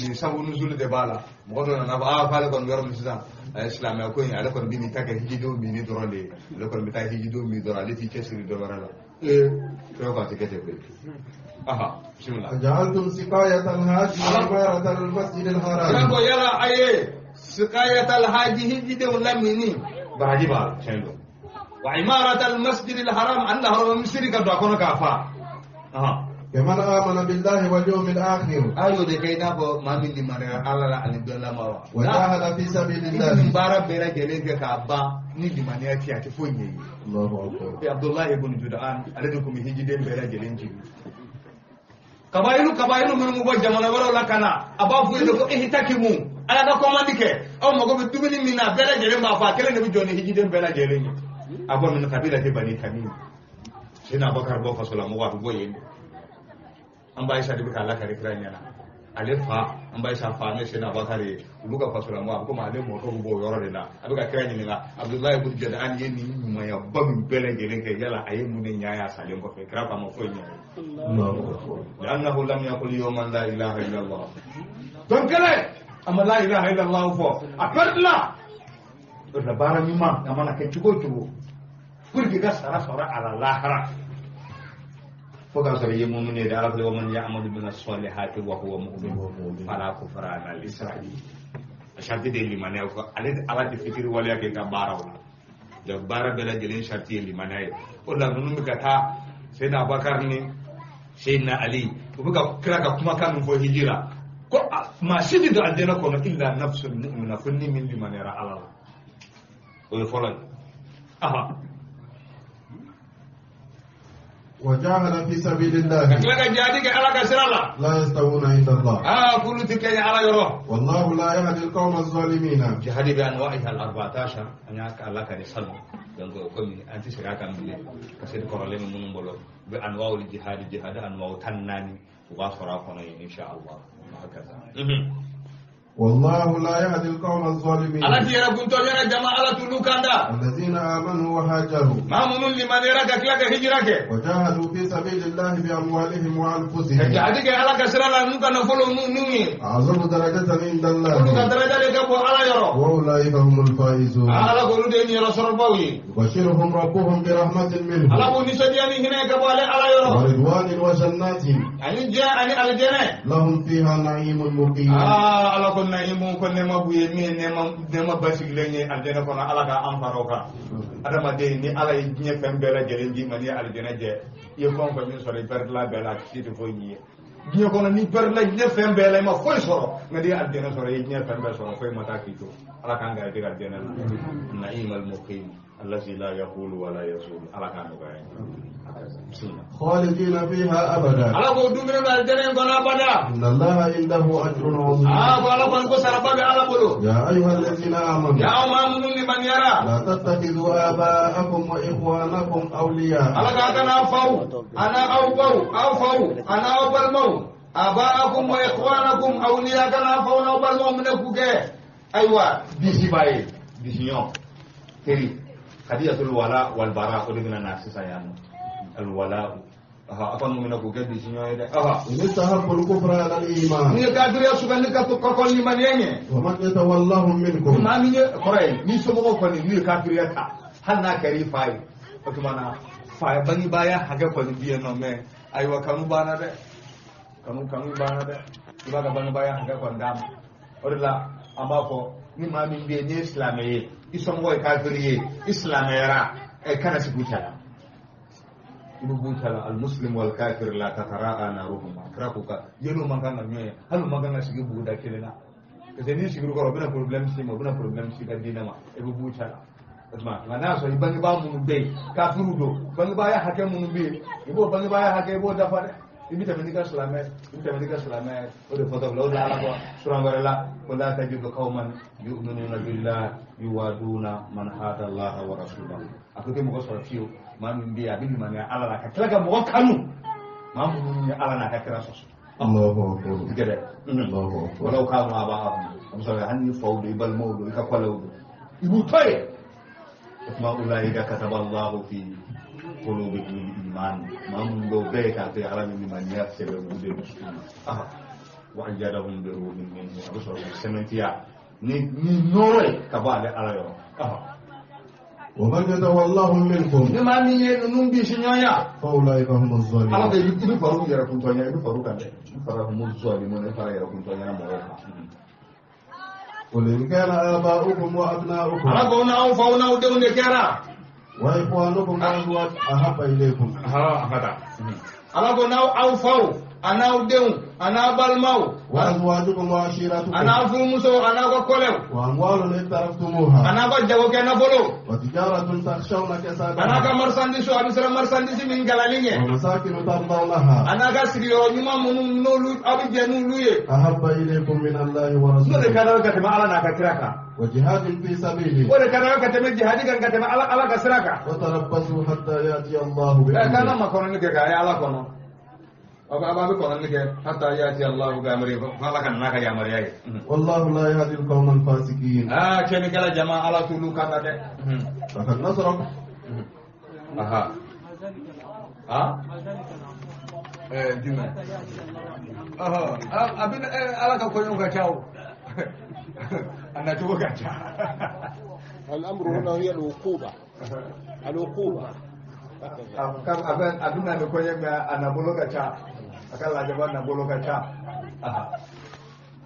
ni sabu nuzul de bala modo na ba fa kon yor misisa islam ko ni ala kon bini taka hijido bini dorole ala kon bita hijido mi dorale ti kesiri do warala to ko te be aha bismillah ajaltum siqayatal haji ibaratal masjidil haram rabo yala aye siqayatal haji hijido lamini baraji ba chendo wa imaratal masjidil haram annahu misri ka do kono ka fa aha كمن آمن بالله واليوم الآخر ayo de kayna bo mamin di mara ala ani dolla mawa وجاهد في سبيل الله bara bera gele ka ba ni di mania ti ati fonye الله أكبر ya Abdullah ibn Judan alade ko mi hijide bera gele nji kabailu mun mo jamana wala la kana aba fu de ko ihtakimu ala da komandike aw mo go be tumini mina bera gele ma fa kele ne bi joni hijide bera gele nji abo min kabila te bani tamim sina bakar bo fasala mo wa bo yende an ba isa dibi kala kare kiran yana ale fa an ba isa fa ne sai na bakare luka fasula mu kuma ale mo to bo yoro de na abuka kiran ni na Abdullahi ibn Judan yeni mu ya bam bele gele ke yala ayi mu ne nyaya sale ko fe kra pa mo fo nya annahu lam yaqul yawman la ilaha illa Allah don kale amma la ilaha illa Allah fo akarla da bara mi ma amana ke chugo kurgi ga sara ala lahara فقال سبي المؤمنين يعرف ومن يعمل من الصالحات وهو مؤمن فلا كفران لإسرائيل شرط دي اللي معناه على تفكير ولا كي كبارة ولا جبارة بلا جلين شرط اللي معناه ولا نقول مكتا سيدنا بكر ني سيدنا علي وبقى كراك كما كان في هجرة ما شدد عندنا كنا إلا نفس المؤمن فني من اللي معناه على الله ويفعل وجاهد في سبيل الله لا يستوون عند الله كل تكي على يروح والله لا يهدي القوم الظالمين جهاد بأنواعها ال14 أنك الله كان يصلي donc comme anti sira kan bile kasi ko role mun mbolo be anwa'ul jihad anwa'u tannani wa fara kono insha Allah hakaza والله لا يهدي القوم الظالمين التي يركن تجرى جماعة لوكاندا الذين آمنوا وهاجروا ما منون لمن يراك كلاك هجراك وجاهدوا في سبيل الله بأموالهم وأنفسهم جهادك على كسر الله نوكا نفلو نومي أعظم درجة عند الله نوكا درجة لك أبو على يرو وأولئك هم الفائزون على قولوا ديني رسول الله وبشرهم ربهم برحمة منه على قول نسجياني هنا كبو على يرو ورضوان وجنات يعني جاء على الجنة لهم فيها نعيم مقيم على قول naimu ko nema buye mi nema basik lenye aljana kono ala ka amparoka adama de ni ala nye fembela jelenji mani aljana je ye kon ko min sore perla bela kiti fo nyi nye kono ni perla nye fembela ma fo soro ngadi aljana sore nye fembela soro fo mata kito ala ka ngara de aljana naimal muqim allazi la yaqulu wa la yazul ala ka ngara خالدين فيها أبدا على قدوم من الجنة كنا أبدا إن الله عنده أجر عظيم على قدوم سربا على قدوم يا أيها الذين آمنوا يا أمام لمن يرى لا تتخذوا آباءكم وإخوانكم أولياء على كأنا أوفوا أنا أنا أوفى الموت آباءكم وإخوانكم أولياء كنا أوفوا أوفى الموت من الكوكة أيوة ديسي باي ديسيون تري قضية الولاء والبراء ودنا الناس سيان الولاء أكون من أقول كذي شنو هذا يستحق الكفر على الإيمان ni kadri ya sugan ni katu ko ni manyenye ومن يتولهم منكم ma mi koray ni so ko ni ni kadri ya ta hanna kari fai to mana fai bani baya haga ko ni biya no me aywa kanu bana de kanu bana de ibaga bani baya haga ko ndam orla amako ni ma mi be ni islameye isongo kadri islamera e kana sibutala ibutala almuslim wal kafir la tatara'a naruhuma krakuka yelo manganga nyoya halu manganga sigi buda kelena kazeni sigi ko bina problem si da dinama ibutala asma ngana so ibangi ba mun be kafiru do bangi ba ya hake mun be ibo bangi ba ya hake ibo da fare ibita menika salame o de foto lo la ko surangara wala tajidu qauman yu'minuna billahi yuwaduna man hada Allah wa rasulahu akuke mo ko so fiu man biya bin man ya ala ka kala ga mo kanu man mun ya ala na ka kira so Allahu akbar gede Allahu akbar walau ka ma ba am so hanni fawdi bal mawdu ka kwalaw ibu toye ma ulai ka kataba Allah fi qulubikum iman man do be ka te ala min man ya se be bude wa ajadahum bi ruhin minhu abso sementiya ni nore ka ba le ala yo ومن يتولهم منكم لما من ينون بشنيا فأولئك هم الظالمون ala de ibi faru yara kun tonya ibi faru kan de fara mu zalimun ne fara yara kun tonya na mo قل إن كان آباؤكم وأبناؤكم ala ko na on fauna o de ne kera وإخوانكم وأزواج أحب إليكم ha fata ala ko na au fau ana udeu ana balmau وأزواجكم وعشيرتكم ana fu muso ana ko kolew وأموال اقترفتموها ana ko jago kana bolo وتجارة تخشون ana كسادها ka marsandise abisra marsandise min galalinge ومساكن ترضونها ana ka siriyo nyuma munum nolu abijenu luye أحب إليكم من الله no de ورسوله kana ka tema ala na ka kiraka وجهاد في سبيله ko de kana ka tema jihadi kan ka tema ala ka siraka وتربصوا حتى يأتي الله kana بأمره makono ni ke ka ya ala kono aba be kono ni ke hatta yati Allah ga amri ko ala kan naka ya mari yake والله لا يهدي القوم الفاسقين kemi kala jama ala tulu kata de فقد نصركم aha juma abin ala ka koyo ga chawo ana tuwa ga cha الأمر هنا هي العقوبة العقوبة abin na koyo ga ana bolo ga cha akala jaba na bolo ga cha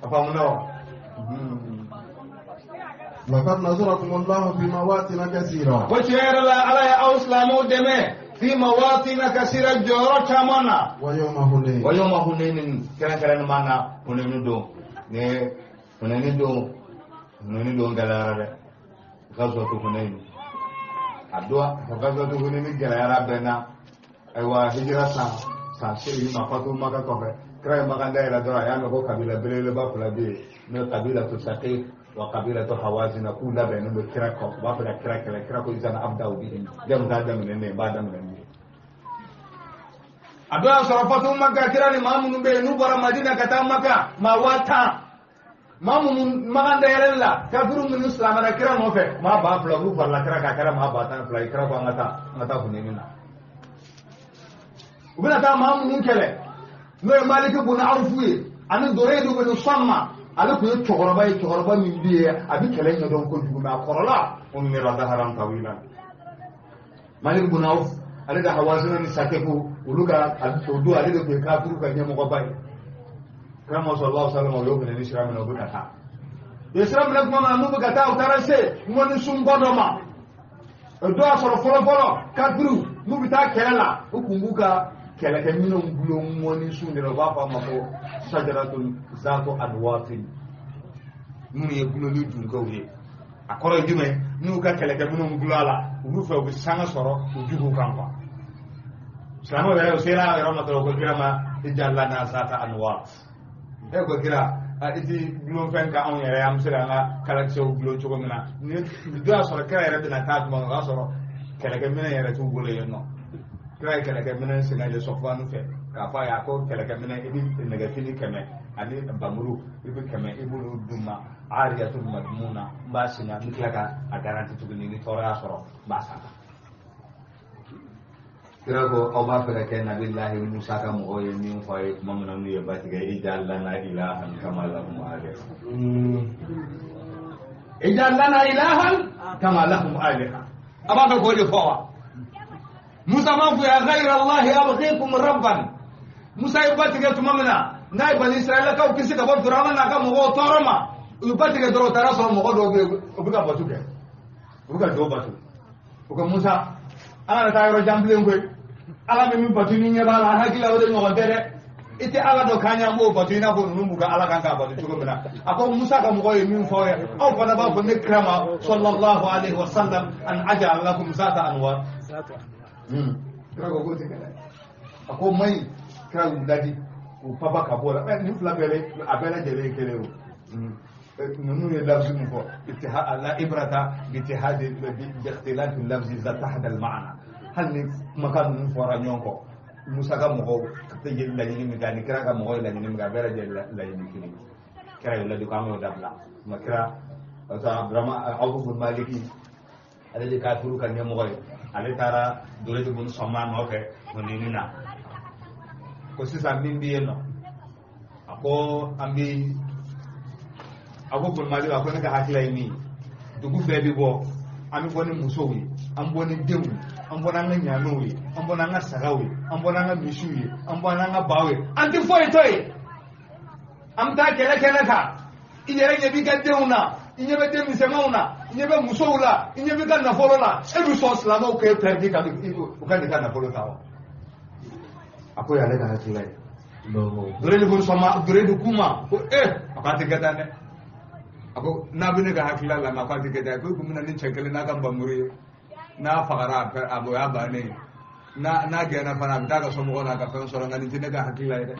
apa munawa لقد نصركم الله في مواطن كثيرة وشير لا على أسلامو دمه في مواطن كثيرة جورو تمانا ويوم هنين ويوم هنين كان مانا هنين دو ne هنين دو galara غزوة هنين adwa غزوة هنين galara bena aywa hijra sa shiri mafatu maka kofe kray maganda ila dora ya ko kabila belele ba kula be no kabila to saqif wa qabila to hawazin kula be no kira ko ba fa kira ko izana abda ubi dem da dem ne ba dem ne adwa sarafatu makka kira ni mamun be nu bara madina kata makka ma wata mamun maganda yalla kafiru min islam na kira mo fe ma ba fla ru fala kira ka kira ma ba tan fla kira ko ngata hunina ubina ta mamun kele no maliki bun arfuye ani dore do be samma ala ko chogoroba min biye abi kelen no don ko duguma korola on ne rada haram tawila malik bun auf ala da hawazina ni sakeku uluga alto ala do be kafiru ka nyamo ko bay kama sallallahu alaihi wasallam yo be ni shiramu no bukata yesram nak mama mu bukata o tarase ngoni sum godoma do asoro folo kafiru mu bita kelela ukumbuka kɛlɛkɛ minnu bulon mɔni sun de la u b'a fɔ a ma ko sajaratul zatu adwatin minnu ye bulonni dunkew ye a kɔrɔ ye jumɛn n'u ka kɛlɛkɛ minnu bulon a la olu fɛ u bɛ sanga sɔrɔ u juguw kan quoi silamɛw yɛrɛ u sera yɔrɔ ma dɔrɔn ko kira ma ijalla na zata anwat e ko kira a iti bulon fɛn ka anw yɛrɛ an bɛ se ka an ka kalakisɛw bulon cogo min na ni dɔ y'a sɔrɔ kira yɛrɛ bɛna taa tuma min o y'a sɔrɔ kɛlɛkɛ minɛn yɛrɛ t'u bolo yen nɔ kira kɛlɛkɛ minɛn sengaje sɔfanu fɛ k'a fɔ a ye a ko kɛlɛkɛ minɛn i bɛ nɛgɛfini 100 ani bamuru i bɛ 100 i b'olu d'u ma ariyatul madmuna n b'a sinya n tila ka a garanti tuguni ni tɔɔrɔya sɔrɔ n b'a sara kira ko aw b'a fɛ ka kɛ nabilahi musa ka mɔgɔw ye min fɔ a ye tuma min na n'u ye ba tigɛ ij'al lana ilahan kama lahum aliha ij'al lana ilahan kama lahum aliha a b'a fɛ k'o de fɔ wa Musa ma fu ya ghayra Allah abghikum rabban Musa ibatiga tumamna nay bani Israel ka kisi ka bo Fir'auna na ka mo toroma ibatiga doro taraso mo do obuga batuke obuga do batu ko Musa ala ta yoro jamble ngoy ala mi batu ni nyaba ala hakila o de no dere ite ala do kanya mo batu ina ko nunu buga ala kan ka batu tuko mina ako Musa ka mo yi min fo ya aw fa na ba ko ne krama sallallahu alaihi wasallam an aja'al lakum zata anwar kira ko gote kala ako mai kira ngadi ko papa ka bola ni fla bele abela jele kele o nunu ne lafzi mu ko ittihad la ibrata bi ittihad bi ikhtilaf al-lafz za tahad al-ma'na hal ni maka mun fora nyonko musa ka mo te yel la ni mi ga ni kira ka mo la ni mi ga bera je la ni kini kira yo la du ka mo dabla makira sa drama Abu Maliki ale de ka turu kan mo ale tara dole de bun somma mo fe woni na ko sisa min biye no ako ambi Abu Maliki ako ne ka hakilay ni dugu be bi bo ami boni musowi am boni dewu am bonanga nyanowi am bonanga sagawi am bonanga mishuwi am bonanga bawe anti foy toy am ta kele ka inyere nyebi ka dewuna inyebe demi semauna inyebe musowula inyebe ka nafolola ebi so slamo ko perdi ka ko ka na folo tawo apo ya le ka hakilay no dore ni bun sama dore du kuma ko akati gadane ako nabine ga hakila la ma kwati ke da ko kuma nan chenkele na kan bamuri na fagara abo ya bane na ga na fana da ga somo na ka kan soro ngani tine ga hakila ide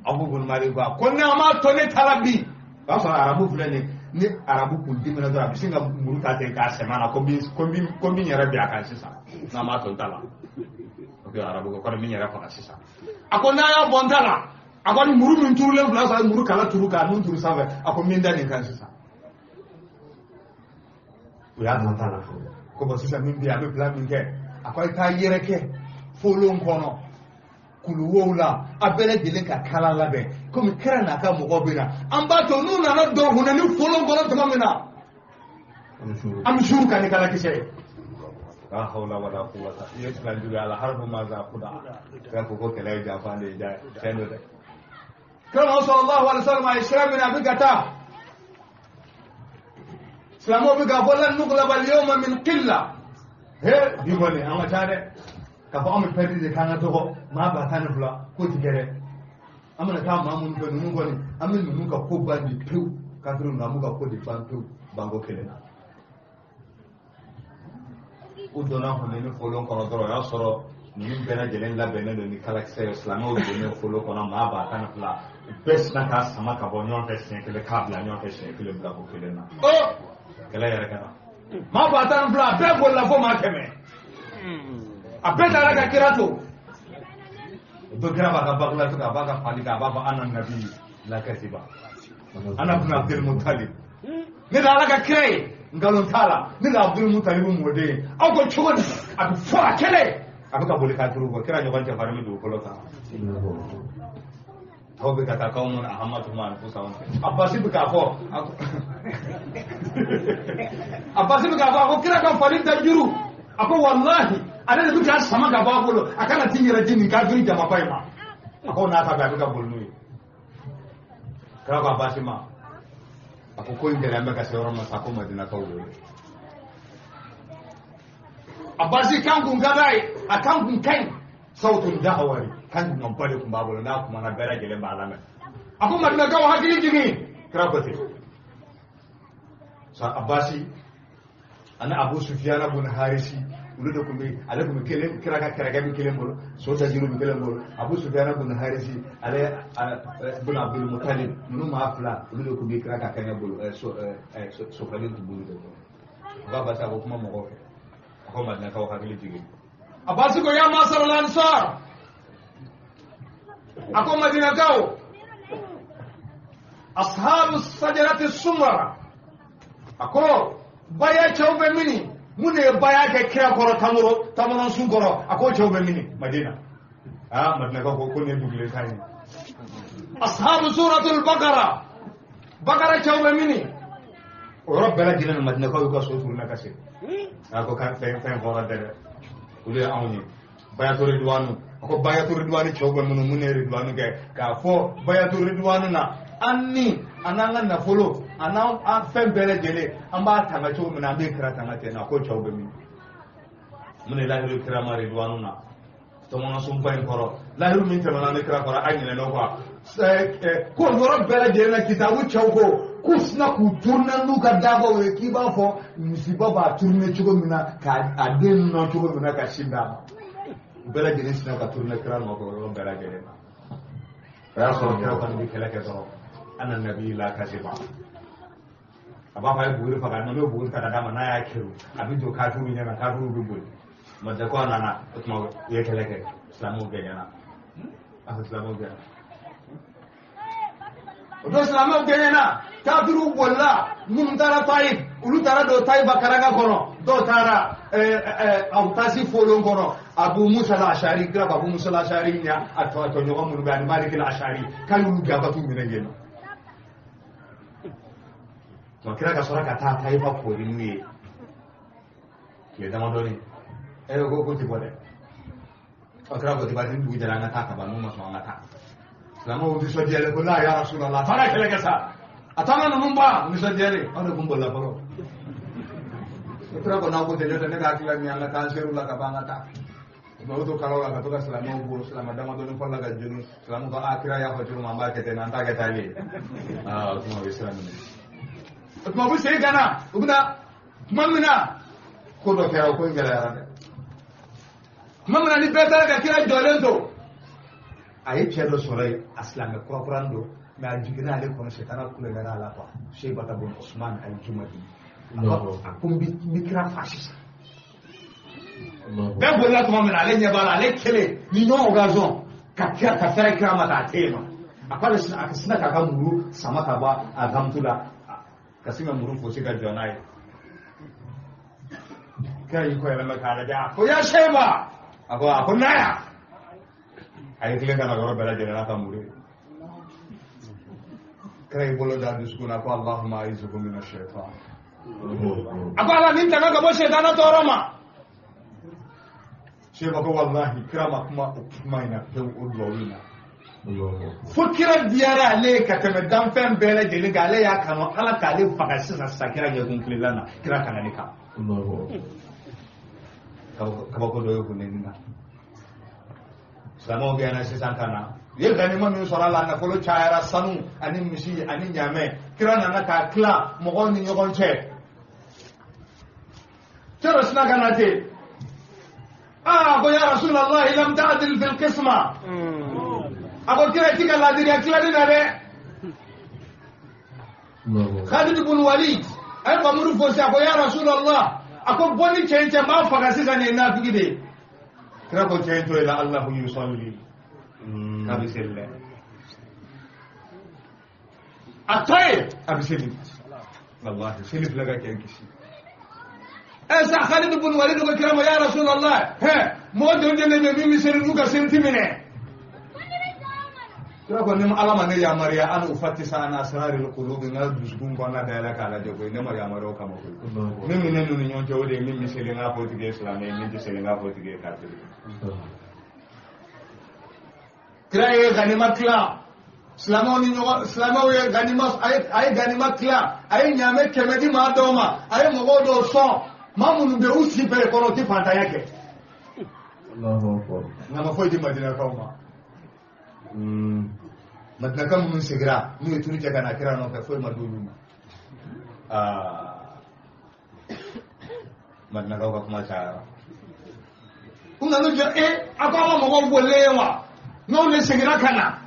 abu gun mari ko na ma to ne talabi ba so arabu fulani ni arabu kun dimina da bisinga muru ka te ka semana ko bi nyara bi aka sisa na ma to tala okay arabu ko mi nyara fa sisa ako na ya bondala akoni muru min turule blasa muru kala turu ka nun turu save ako min dani kan sisa ya tantala ko bo sisa min biya be plan min ke akoy ta yere ke folon kono kulu wola abele dele ka kala labe ko mi kera na ka mo obina amba to nuna na do hunani folon kono to mamina am shuru kan kala kise la hawla wala quwwata illa billah ala harfu ma za quda ka ko kala ja fande ja tendo de كما صلى الله عليه وسلم إسلامنا بكتا إسلامه بكا فلن نغلب اليوم من قلة هي ديبوني أما تاني كفا أمي فريد كان تغو ما باتاني فلا كوتي كره أما نكام مامون فنونو غني أمي نونو كوبا دي بيو كاترو نامو كودي فان بيو بانغو كلنا udona honene folon kono doro ya soro ni bena jelen la bena do ni kala kse islamo do ne folon kono ma ba tan fla bes na ka sama ka bo nyon fesen ke le kabla nyon fesen ke le bla ko ke le na o kala yara kana ma ba tan fla be bo la fo ma keme apeta la ka kirato do kira ba ka bagla to ka ba ka fali ka ba ba anan nabi la kasiba ana ibn abdul muttalib ne da la ka kire ngalon tala ni la abdul muttalib mo de aw ko chogoni ab fora kele abuka boli ka turu ko kira nyoban te farmi do ko lota taw be kata kaumun ahmadu man fusawan abasi be ka fo abasi be ka fo ko kira kan falin da juru ako wallahi ana be ka sama ga ba bolo akana tinyira jini ka duri jama pai ma ako na ka ba ka bolnu kira ka abasi ma ako ko indere ameka sewra ma sako madina tawlo abasi kangun gadai akangun kai sautun da'awari kan nan bale kun babu na kuma na gara gele ba alama ako madina gawo hakili jigi krabate sa abasi ana abu sufyan ibn harisi uludo kumbi ale kumbi kele kiraga bi kele mbolo so ta jiru bi kele mbolo abu sufyan ibn harisi ale ibn abdul muttalib nunu ma afla uludo kumbi kiraga kanya bolo so kalin tu bulu do baba sa ko kuma mo ko ko madina kawo hakili jigi abasi ko ya masar al ansar ako madina kawo ashabu sajarati sumra ako baya chawbe mini mune baya ke kira koro tamuro sun koro ako chawbe mini madina madina kawo ko ne dugle kai ashabu suratul baqara chawbe mini rabbana jinan madina kawo ko so turna kase ako kan fen hora dere ule awni bayatu ridwanu ako bayatu ridwanu chawbe mune ridwanu ke ka fo bayatu ridwanu na anni ananga na folo ana a fen bele gele amba tanga cho muna be kira tanga te na ko chawbe mi mune lahiru kirama ridwanu na to mona sum bayin koro lahiru min te mona be kira koro anyine no ko ngoro bele gele na kitabu chawko kusna ku turna nuka dabo we kiba fo misiba ba turne chugo mina ka aden no chugo mina ka shinda bele gele sina ka turne kira no ko bele gele na ya so kira kan bi kala ke so ana nabi la kasiba aba fa buru fa no buru ka dama na ya kiru abi do ka turu nya na ka turu bi buru madda ko nana kuma yekeleke islamu ganyana islamu ganyana oto islamu ganyana kafiru bolla mun tara taib ulu tara do taiba karanga kono do tara awtasi folon kono abu musa al-ashari kira abu musa al-ashari nya atwa nyogo mun bani malik al-ashari kalu gabatu minengeno to kira ka sora ka ta taiba ko rinwe ke dama doni go tibode akra go tibade ndu jara ngata ka banu maso ngata lama undi so diele ko la ya rasulullah tara kele kasa atana no mumba undi so diele ana gumbo la baro akra ko na go de ne ga kila mi ala kan seru la ka bangata no to kala la ka to ka selama go selama dama doni ko la ga joni selama ko akira ya ko juma mamba ke tena anta ke tali kuma bisran ni kuma bu sai gana ubna mamina ko do kera ko ngela yarande mamana ni betara ka kira jolento ayi cedo solay aslame ko qurando ma jigina ale ko setana kule gara la ko Sheibata bin Usman al-Jumadi akum bi kira fasciste ben bolla to mamana ale nyabala ale kele ni no occasion ka kira ka fere kira mata tema akala sina ka kamuru samaka ba agamtula kasima muru fo sika jonai kai ko yana makala ja ko ya Sheiba ako naya ay kile kana goro bela jena ta muri kai bolo da diskuna ko Allahumma aizukum min ash-shaytan ako ala min tan ga bo shaytan to roma Sheiba ko wallahi kirama kuma ina to udlowina fukira diara le ka teme dan fem bela jeli gale ya kanu ala kale fakasi sa sakira ya kun kilana kira kana nika kabako doyo kunenina Islamu gana sisan kana ye gani ma min sora la na folo chaira sanu ani misi ani nyame kira na ka kla mo gon ni nyogon che tero sna kana te ko ya rasulullah lam ta'dil fil qisma ako kira tika la diria kila dina de Khalid ibn Walid ay qamuru fo sa ko ya rasulullah ako boni chenche ma faga sisa ne na fugide kira ko chencho ila Allah yusalli abiselle atay abiselle wallahi selif laga kenkisi esa Khalid ibn Walid ko kira mo ya rasulullah he mo de ne mi seri nuga sentimene kira ko nim alama ne ya mariya an ufattisa ana asrarul qulub na dusgun ko na dala kala jogo ne mariya maro kama ko mimi ne nunu nyon jode mimi sele nga portugais islam ne mimi sele nga portugais catholique kira ye ganima kla islamo ni nyo islamo ye ganima ay ganima kla ay nyame kemedi ma doma ay mogodo so mamunu be usi pe kono ti fanta yake Allahu akbar na mafoi di madina kauma Madina kan mun sigira ni turi jaga na kira no ka foi madulu Madina ka kuma ta kuna no je akwa mo go bolewa no le sigira kana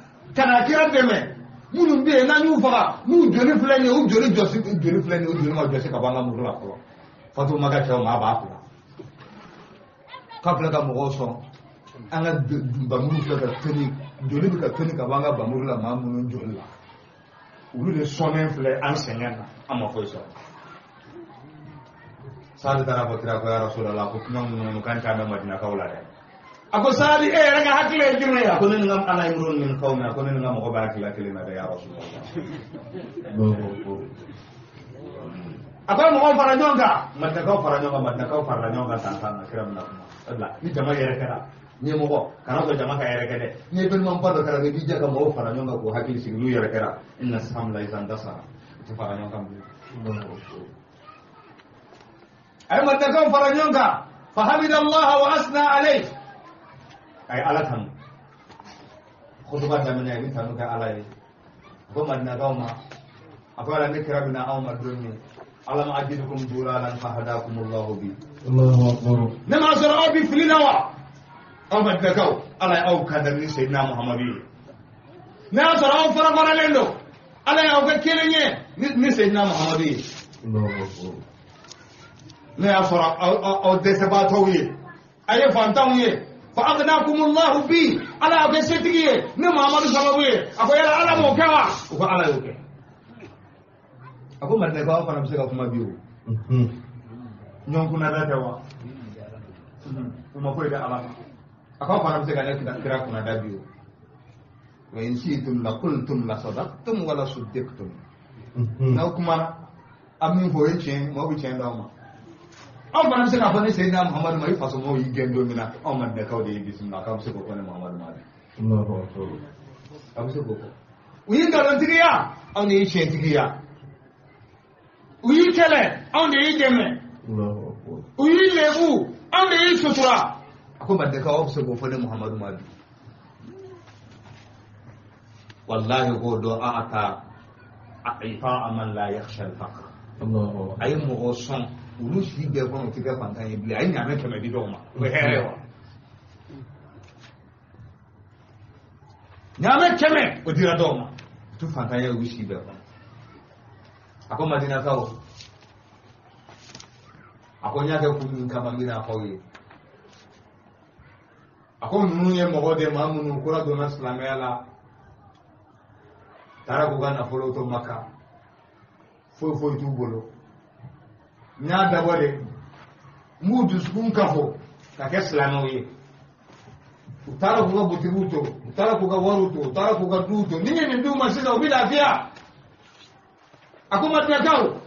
kira deme munu be na nyu fara mu jori flani u jori flani u jori ma josi ka banga mu la ko fatu maga cha ma ba ko ka fla ka mo so anga bamuru ka tani joli ka tani ka banga bamuru la mamu joli la ulu le sonen fle enseignant ama ko so sali dara ko tira ko ya rasulullah ko nyam kan ka da madina ka wala de ako sali raga hakle jirne ya ko ne ngam ana imrun min qawmi ko ne ngam ko baraki la kelina de ya rasulullah ako mo fara nyonga madina ka fara nyonga tan kiram na Allah ni jama yere kara ni mo kana ko jama ka yere kede ni ben man pado kara ni jaga mo fara nyonga ko hakili siglu yere kara inna samla izan dasa ti fara nyonga ay madda ko fara nyonga fa hamidallah wa asna alayh ay alatam khutba da mena ni tanu ka alay ko madna gauma afala ni kirabina aw madunni alam ajidukum duralan fa hadakumullahu bi Allahu akbar nama sara bi filinawa aw badakau ala aw kadani sayyidina muhammadi na sara fara fara lendo ala aw ka kelenye ni sayyidina muhammadi Allahu akbar na sara aw desabatowi aye fantan ye fa aghnakumullahu bi ala ga setiye ne Muhammadu sababu ye ako yala ala mo kawa ko ala yo ke ako madne ko fa na bisaka kuma biyo nyon kuna da tawa kuma ko da ala ako fa na bisaka ne kira kuna da biyo wa in shi'tum la qultum la sadaqtum wa la suddaqtum na kuma amin hoye chen mo bi chen da ma aw banam se ka fa ne sayyidina Muhammad mai faso mo yi gendo mina aw man da kawde bismillah ka se ko ne Muhammad ma Allahu akbar aw se ko uyi galan tigiya aw ne yi chen tigiya uyi kele aw ne yi deme Allahu akbar uyi lebu aw ne yi sutura ako man da ka aw se ko fa ne Muhammad ma wallahi go do ata aifa man la yakhsha al-faqr Allahu ay mo son ulu shi be ko ti ga fantan ye bi ay nyame keme di do ma we herewa nyame keme o dira do ma tu fantan ye ulu shi be ko ako madina tawo ako nya ga ku min kama mina hoye ako nunu ye mo de ma munu kura do na islamiyala tara ko gana folo to maka fo tu bolo nya da wale mudu sukun kafo ka ke islamo ye utara ko butiruto utara ko waruto utara ko duto ninye ni nduma sina ubila afia akoma tunakao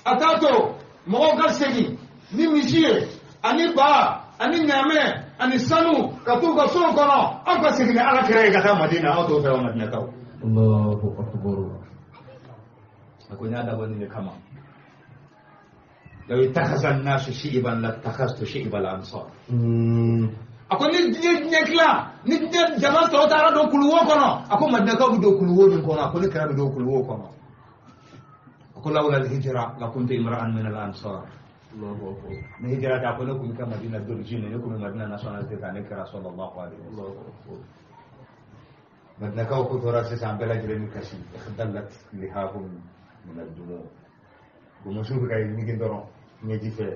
atato mo gasegi ni mijie ani ba ani nyame ani sanu katuka so kono akasegi ni ala kere kata madina auto fa madina kao Allahu akbar akonya da wani ne kama law ittakhadha an-nasu shi'ban lattakhadhtu shi'bal ansar akoni nyekla ni jama to tara do kuluwo kono ako madina ka do kuluwo din kono akoni kara do kuluwo kono ako lawla al-hijra la kuntu imra'an min al-ansar Allahu akbar ni hijra ta kono kun ka madina do jine ne kuma madina national te kana kara sallallahu alaihi wasallam madina ka ko tora se sambela jireni kashi khadallat lihahum من الدموع ومشوف كاي نيجي دورون نيجي في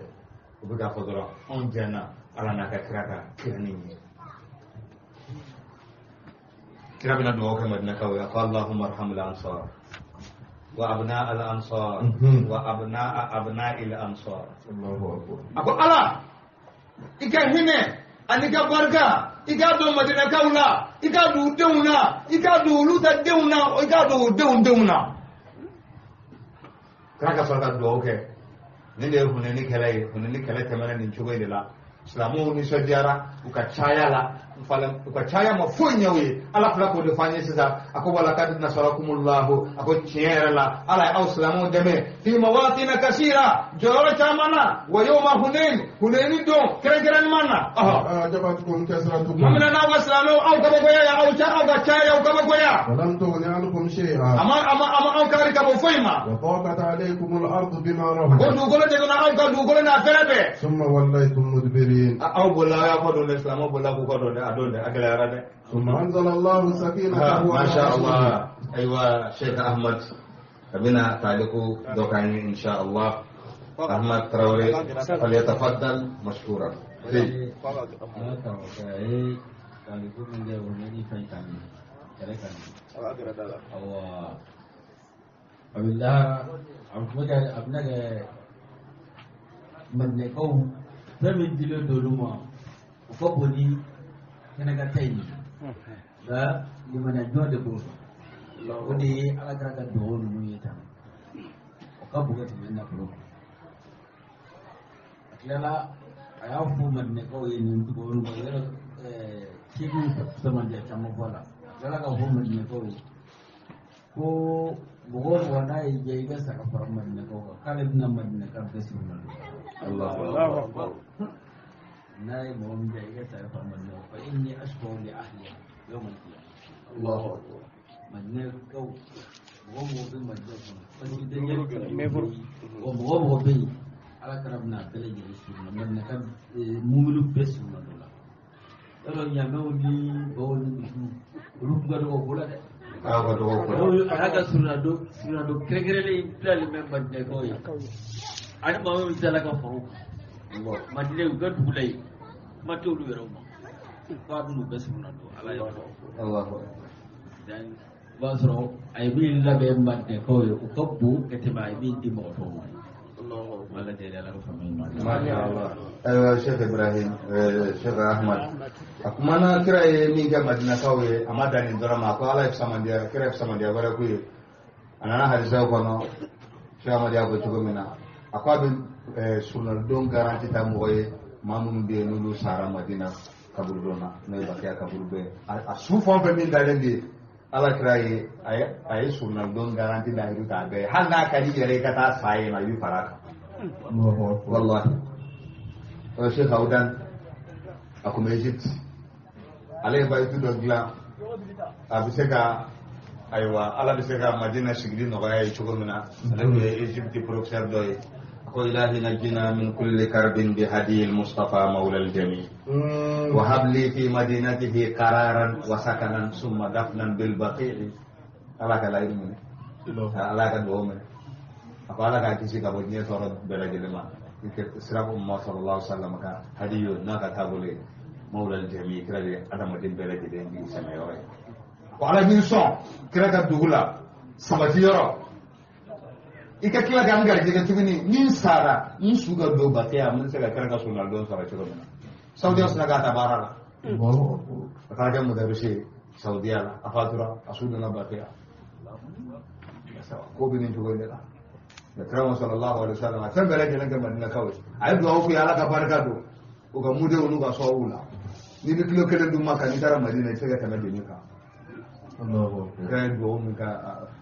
وبدا فدرا اون جانا على ناكا كراكا كرني كرابنا دعوة كما نكوي قال اللهم ارحم الانصار وابناء الانصار وابناء ابناء الانصار الله اكبر اكو الله ika hine anika barka ika do madina kaula ika du deuna ika du luta deuna ika du deuna kaka farka do ke ne de huneni kala tamana ni chugo ila islamu ni sojara ukachaya la mfala ukachaya mafunya we ala fala ko de fanye sisa ako wala kad nasarakumullahu ako chiera la ala au islamu deme fi mawatin kasira jora chamana wa yawma huneni do kere mana aha ajabatkum kasratukum mamna na waslamu au kaba goya au cha au gachaya au kaba goya walam tughni ankum shay'a ama au kari kaba foima wa taqat alaykum al-ardu bima rahabat ko dugolo de na au ka dugolo na ferebe thumma wallaytum mudbirin au bola ya ko do islamu bola ko do adonde agala rade ثم أنزل الله سكينته ما شاء الله أيوة شيخ أحمد بنا تعليقه دوكاني إن شاء الله أحمد تراوري فليتفضل مشكورا da dimana jode ko woni ala graga do wonu mu yeta o ka buga tin na pro lala aya fu man ne ko yin ko wonu ko yero tigu sama dia chamo bola lala ka fu man ne ko bugo wona e je ga saka par man ne ko kala dina man ne ka besu Allahu akbar ناي مهم جاي تعرف من فإني أشكو لأهلي يوم القيامة الله أكبر من الكو وهو بمجد وهو بي على كربنا بلجي السنة من كان مملوك بس من الله ترى يا مولي بقول بشو روح قدو وقولا ده هذا سنة دو كرجلي بلا لمن بدنا كوي أنا ما هو مثلا كفروك مدلي وقد بلاي matolu yɛrɛ ma f'a bɛn'u bɛɛ sigi na don ala y'a fɔ dan o b'a sɔrɔ a ye min labɛn mandekaw ye o ka bon ka tɛmɛ a ye min di mɔgɔ tɔw ma ala deli ala ka faamuya ɲuman ayiwa Sheikh Ibrahim Sheikh Ahmad a kumana kira ye min kɛ madinakaw ye a ma dan nin dɔrɔn ma ko ala ye samandiya kira ye samandiya wɛrɛ k'u ye a nana hadisaw kɔnɔ Sheikh Ahmad y'a fɔ cogo min na a ko a bɛ sunnadon garanti ta mɔgɔ ye maa minnu bɛ yen n'olu sara madina kaburudon na n'o ye bakiya kaburudon ye a su fɛn o fɛn min dalen bɛ yen ala kira ye a ye sunnadon garanti lahidu k'a bɛɛ ye hali n'a ka di yɛrɛ i ka taa sa yen nɔ i bɛ fara a kan wallahi Sheikh Hawdan a kun bɛ Egypte ale ye bayitu dɔ dilan a bɛ se ka ayiwa ala bɛ se ka madina sigili nɔgɔya ye cogo min na ale tun ye Egypte professeur dɔ ye ko ilahi najjina min kulli karbin bi hadiyil mustafa mawla al jami wa habli fi madinatihi qararan wa sakanan summa dafnan bil baqi ala ka layi mun ala ka do mun ako ala ka kisi ka bo ni toro bela jelema ke sirabu ma sallallahu alaihi wasallam ka hadiyo na ka tabule mawla al jami krale adama din bela jelen bi sama yore ko ala bin son kira ka dugula sabati yoro ika kila ga ngar jega tuguni nin sara nin suga do bakiya mun sega kira ka sunal don sara chiro na saudi asna ga tabarala ka ga mudarrishi saudi ala afatura asuduna bakiya ko binin tugo ne da kirawo sallallahu alaihi wasallam tan bele jelen ga madina kawai ay do ku ya ala ka barka do o ga mude wonu ga so wula ni bi kilo kelen dum maka ni dara madina sega tamaje ni ka kai do mun ka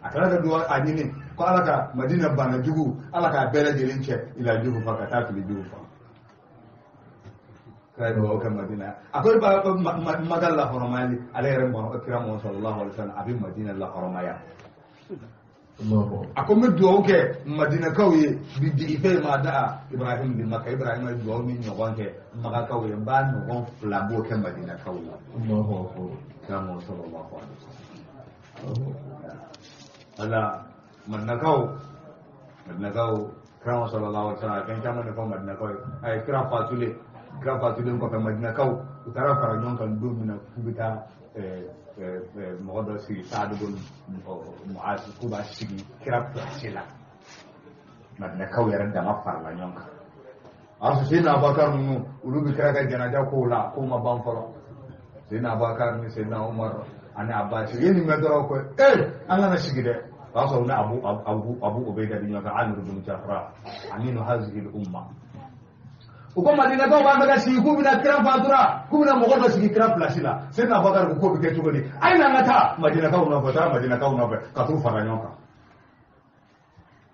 akala da duwa anini ko alaka madina bana jugu alaka bele jelin ce ila jugu fa ka ta fili jugu fa kai do ka madina akwai ba magalla horomali alayhi rabbu akramu sallallahu alaihi wasallam abin madina la horomaya akwai mu do ke madina kauye bi di ife ma da ibrahim bin makka ibrahim do min no gonke maka kauye ba no gon flabo ke madina kauye Allahu akbar kamu sallallahu alaihi wasallam ala madnakau kira sallallahu alaihi wasallam kan kama ne ko madnakau ay kira fatule ko pe madnakau utara fara nyon kan do mina kubita mo do si sadu gon muaz ku ba sigi kira plasila madnakau yaran da mafar la nyon ka asu sina bakar nu ulubi kira ka janaja ko la ko ma ban folo sina bakar ni sina umar ana abbas yeni medoro ko ana na sigide waso na abu ubayda bin amir bin jafra aminu hadhihi al umma uko madina ko ba daga si ku bina kira fatura ku bina mo ko si kira plasila sai na bakar ko bi ke to godi ai na ngata madina ka una fata madina ka una ka tu fara nyoka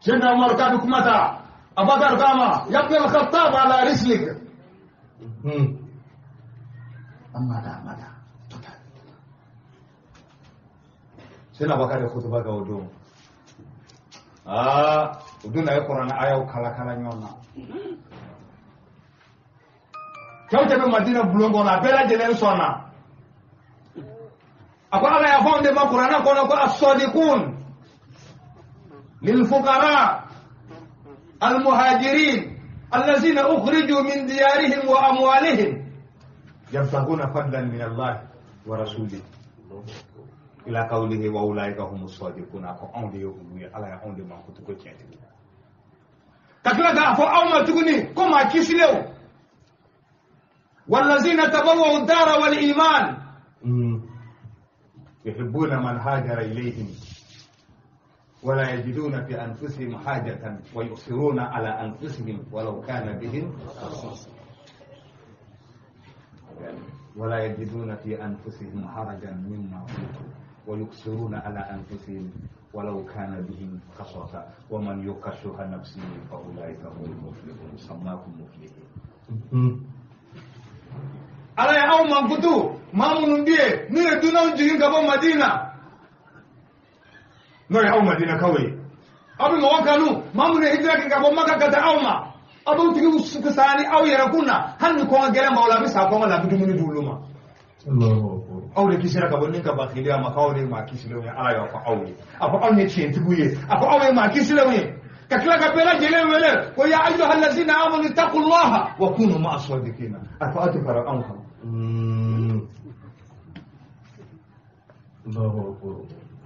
sai na umar ka kuma ta abakar kama yabni al khattab ala rislik amma da sai na baka da kutuba ga wudu wudu na yi ƙorana ayau kala-kala nyona kyau tebe madina bulongo na bela jenen sona akwai ala ya fonde ma ƙorana kona ko as-sadiqun lil fuqara al muhajirin allazina ukhriju min diyarihim wa amwalihim yabtaguna fadlan min Allah wa rasulihi ila qawlihi wa ulaika humus sadiquna ko onde yo ya ala ya onde man ko to ko tiati takla ga fo awma tuguni ko ma kislew wallazina tabawwa'u ad-dara wal iman yuhibbuna man hajara ilayhim ولا يجدون في أنفسهم حاجة ويؤثرون على أنفسهم ولو كان بهم خصاصة ولا يجدون في أنفسهم حرجا مما أوتوا ويكسرون على أنفسهم ولو كان بهم خصاصة ومن يوق شح نفسه فأولئك هم المفلحون سماكم مفلحين على يوم من كتو ما من بيه نير دون جين كبو مدينة نور يوم مدينة كوي أبي ما وكانوا ما من هجرة كبو مكة كذا أوما أبو تيجي سكساني أو يركونا هل نكون جرام ولا بس أكون لا بدو من دولما awre kisira ka bonnin ka bakiliya ma kawre ma kisilo ne ala ya fa awre afa awne ce tuguye afa awre ma kisilo ne كتلا كبيرة جلين ولا ويا أيها الذين آمنوا اتقوا الله وكونوا مع الصادقين أفأتوا فرعونهم الله أكبر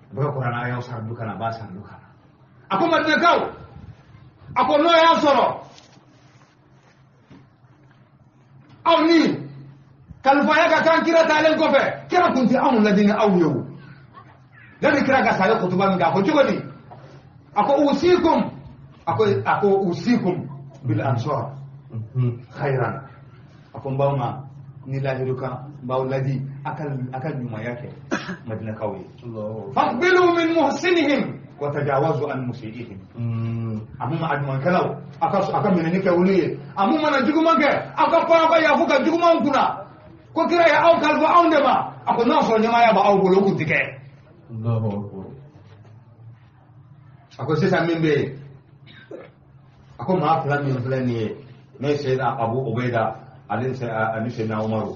baka Qur'an ayo sardu kana ba sardu kana ako madne kaw ako no ya soro awni kalfa ya ka kan kira talen ko fe kira kunti amun ladina awyo dani kira ga sayo kutuba mi ga ko jogoni ako usikum bil ansar khairan ako mbawma ni lahiruka mawladi akal nyuma yake madina kawi faqbilu min muhsinihim wa tajawazu an musiihim amma adman kalau aka menene ke wuliye amma na juguma ke aka pa ya fuka juguma kuna ko kira ya au kalbo au ndema ako no so nyama ya ba au bolo ku dike Allahu akbar ako sesa mimbe ako ma plan min plan ne sai da Abu Ubaida alin sai na Umaru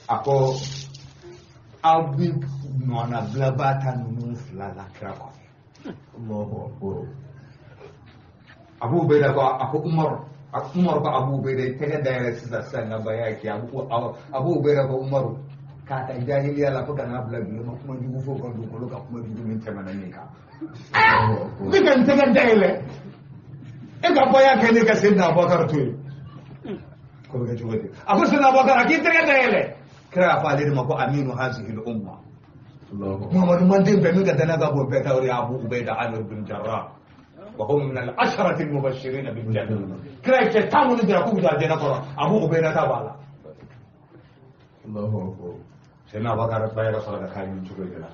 ako abi nona blabata nunu flala krako Allahu akbar Abu Ubaida ko ako Umar ko Abu Ubaida tege da sisa sanga bayaki Abu Ubaida ko Umaru ka ta jahiliya la ko kana blabi ma kuma jugu fo ko ko ka kuma jugu min tamana ne ka dikan tege dele e ka bayaki ne ka sinna Abubakar to ko ga jugu ako sinna Abubakar ki tege dele kira falir mako aminu hazihi al-umma Muhammad mandin be miga dana ga bo be tawri Abu Ubaida Amir bin Jarrah wa hum min al-asharati al-mubashirin bil jannah kira ke tamu ni da ku da dana ko Abu Ubaida ta bala Allahu akbar sai na bakar bayar sala da kai mun tuko da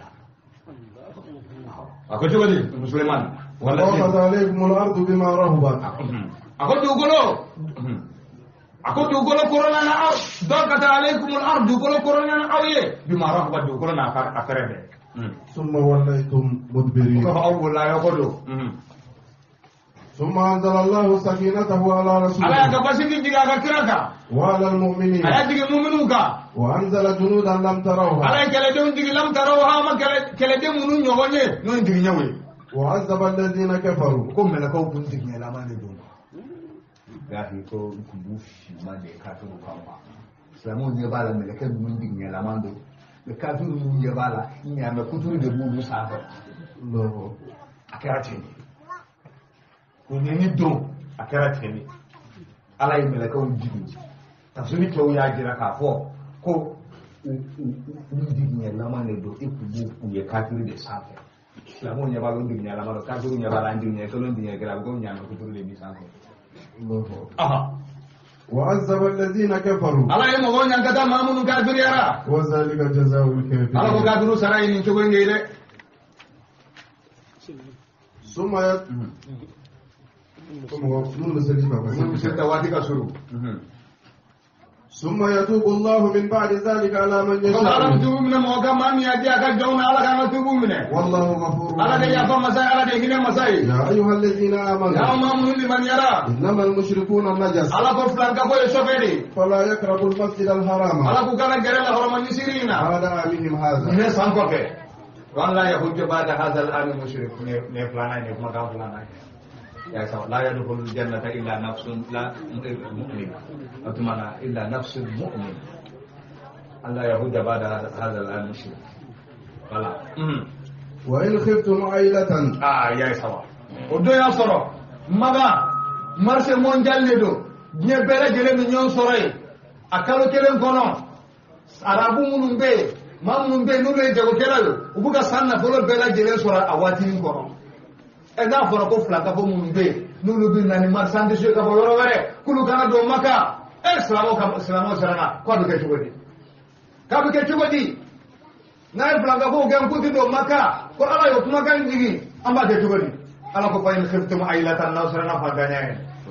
ako tuko di Sulaiman wallahi alaykum al-ardu bima rahabat ako dugolo corona na aw dokata alaykum al-ard dugolo corona na awye bima rahba dugolo na akarebe summa wallaytum mudbirin ko awla yakodo ثم أنزل الله سكينته على رسوله ala ka basiki diga ka kiraka وعلى المؤمنين aya diga mu'minuka وأنزل جنودا لم تروها ala kala de diga lam tarawha ma kala de munun nyogonye non diga nyawe وعذب الذين كفروا ko mela ko kun diga la mane do gafi ko kubushi ma de ka to ko ba salamu ne bala mela ka mun diga la mando de ka to mun ye bala nya me kuturu de bu sa fa الله akara tini kunini don akara tini ala yi mela ka unjigi tafsiri to ya jira ka fo ko unjigi la mane do ikubu ku ye kafiri de sa fa salamu ne bala unjigi la mando kafiru ne bala unjigi ne to unjigi la go nya me kuturu de bi sa fa الله aha وعذب الذين كفروا ala yi mo nya ngata mamun kafiri yara وذلك جزاء ala ko الكافرين kafiru sarai ni to go ngire ثم ثم يتوب الله من بعد ذلك على من يشاء والله غفور يا أيها الذين آمنوا إنما المشركون النجس فلا يقربوا المسجد الحرام بعد عامهم هذا ولا يخرج بعد هذا الآن المشرك نفلانا نفلانا فلانا يا سوا لا يدخل الجنة إلا نفس لا مؤمن أتمنى إلا نفس مؤمن الله يخرج بعد هذا الآن المشرك فلا وإن خفتم عيلة يا سوا ودو يا سوا ماذا marché mondial le do nye bele jele mi nyon soray akalo kelen kono arabu munum be mamun be nule jago kelayo ubuga sanna bolo bela jele sora awati ni kono e da fora ko flaka fo munum be nulu bi nani marchandise ka bolo were kulu kana do maka islamo sarana ko do ke chugodi ka be ke chugodi na flaka fo gam kuti do maka ko ala yo kuma kan jigi amba ke chugodi ala ko fayin khiftum ailatan nasrana fadanya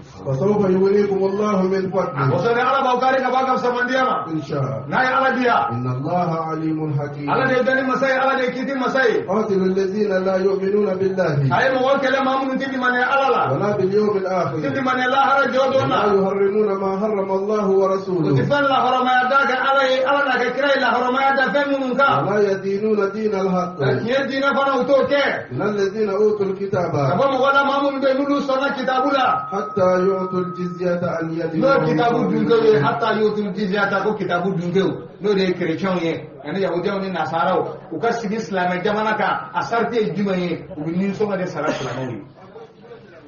فسوف يغنيكم الله من فضله وصل على بوكاري كباكم سمنديما إن شاء ناي على ديا إن الله عليم حكيم على دي دني مساي على دي كيتي مساي قاتل الذين لا يؤمنون بالله اي مو كلام مامون تدي من على لا ولا باليوم الآخر تدي من لا حرج لا ودونا يحرمون ما حرم الله ورسوله وتفن لا حرم يداك على لا كراي لا حرم يدا فمنك ولا يدينون دين الحق يدينا فانا وتوكي من الذين أوتوا الكتاب كما ولا مامون بينولو سنه كتابولا حتى يعطوا الجزية عن يد no kitabu dungewe hatta yutul jizyata ko kitabu dungew no de chrétien ye yani yahudiya ni nasara o ka sigi islam jamana ka asarte juma ye u ni so ngade sara islamawi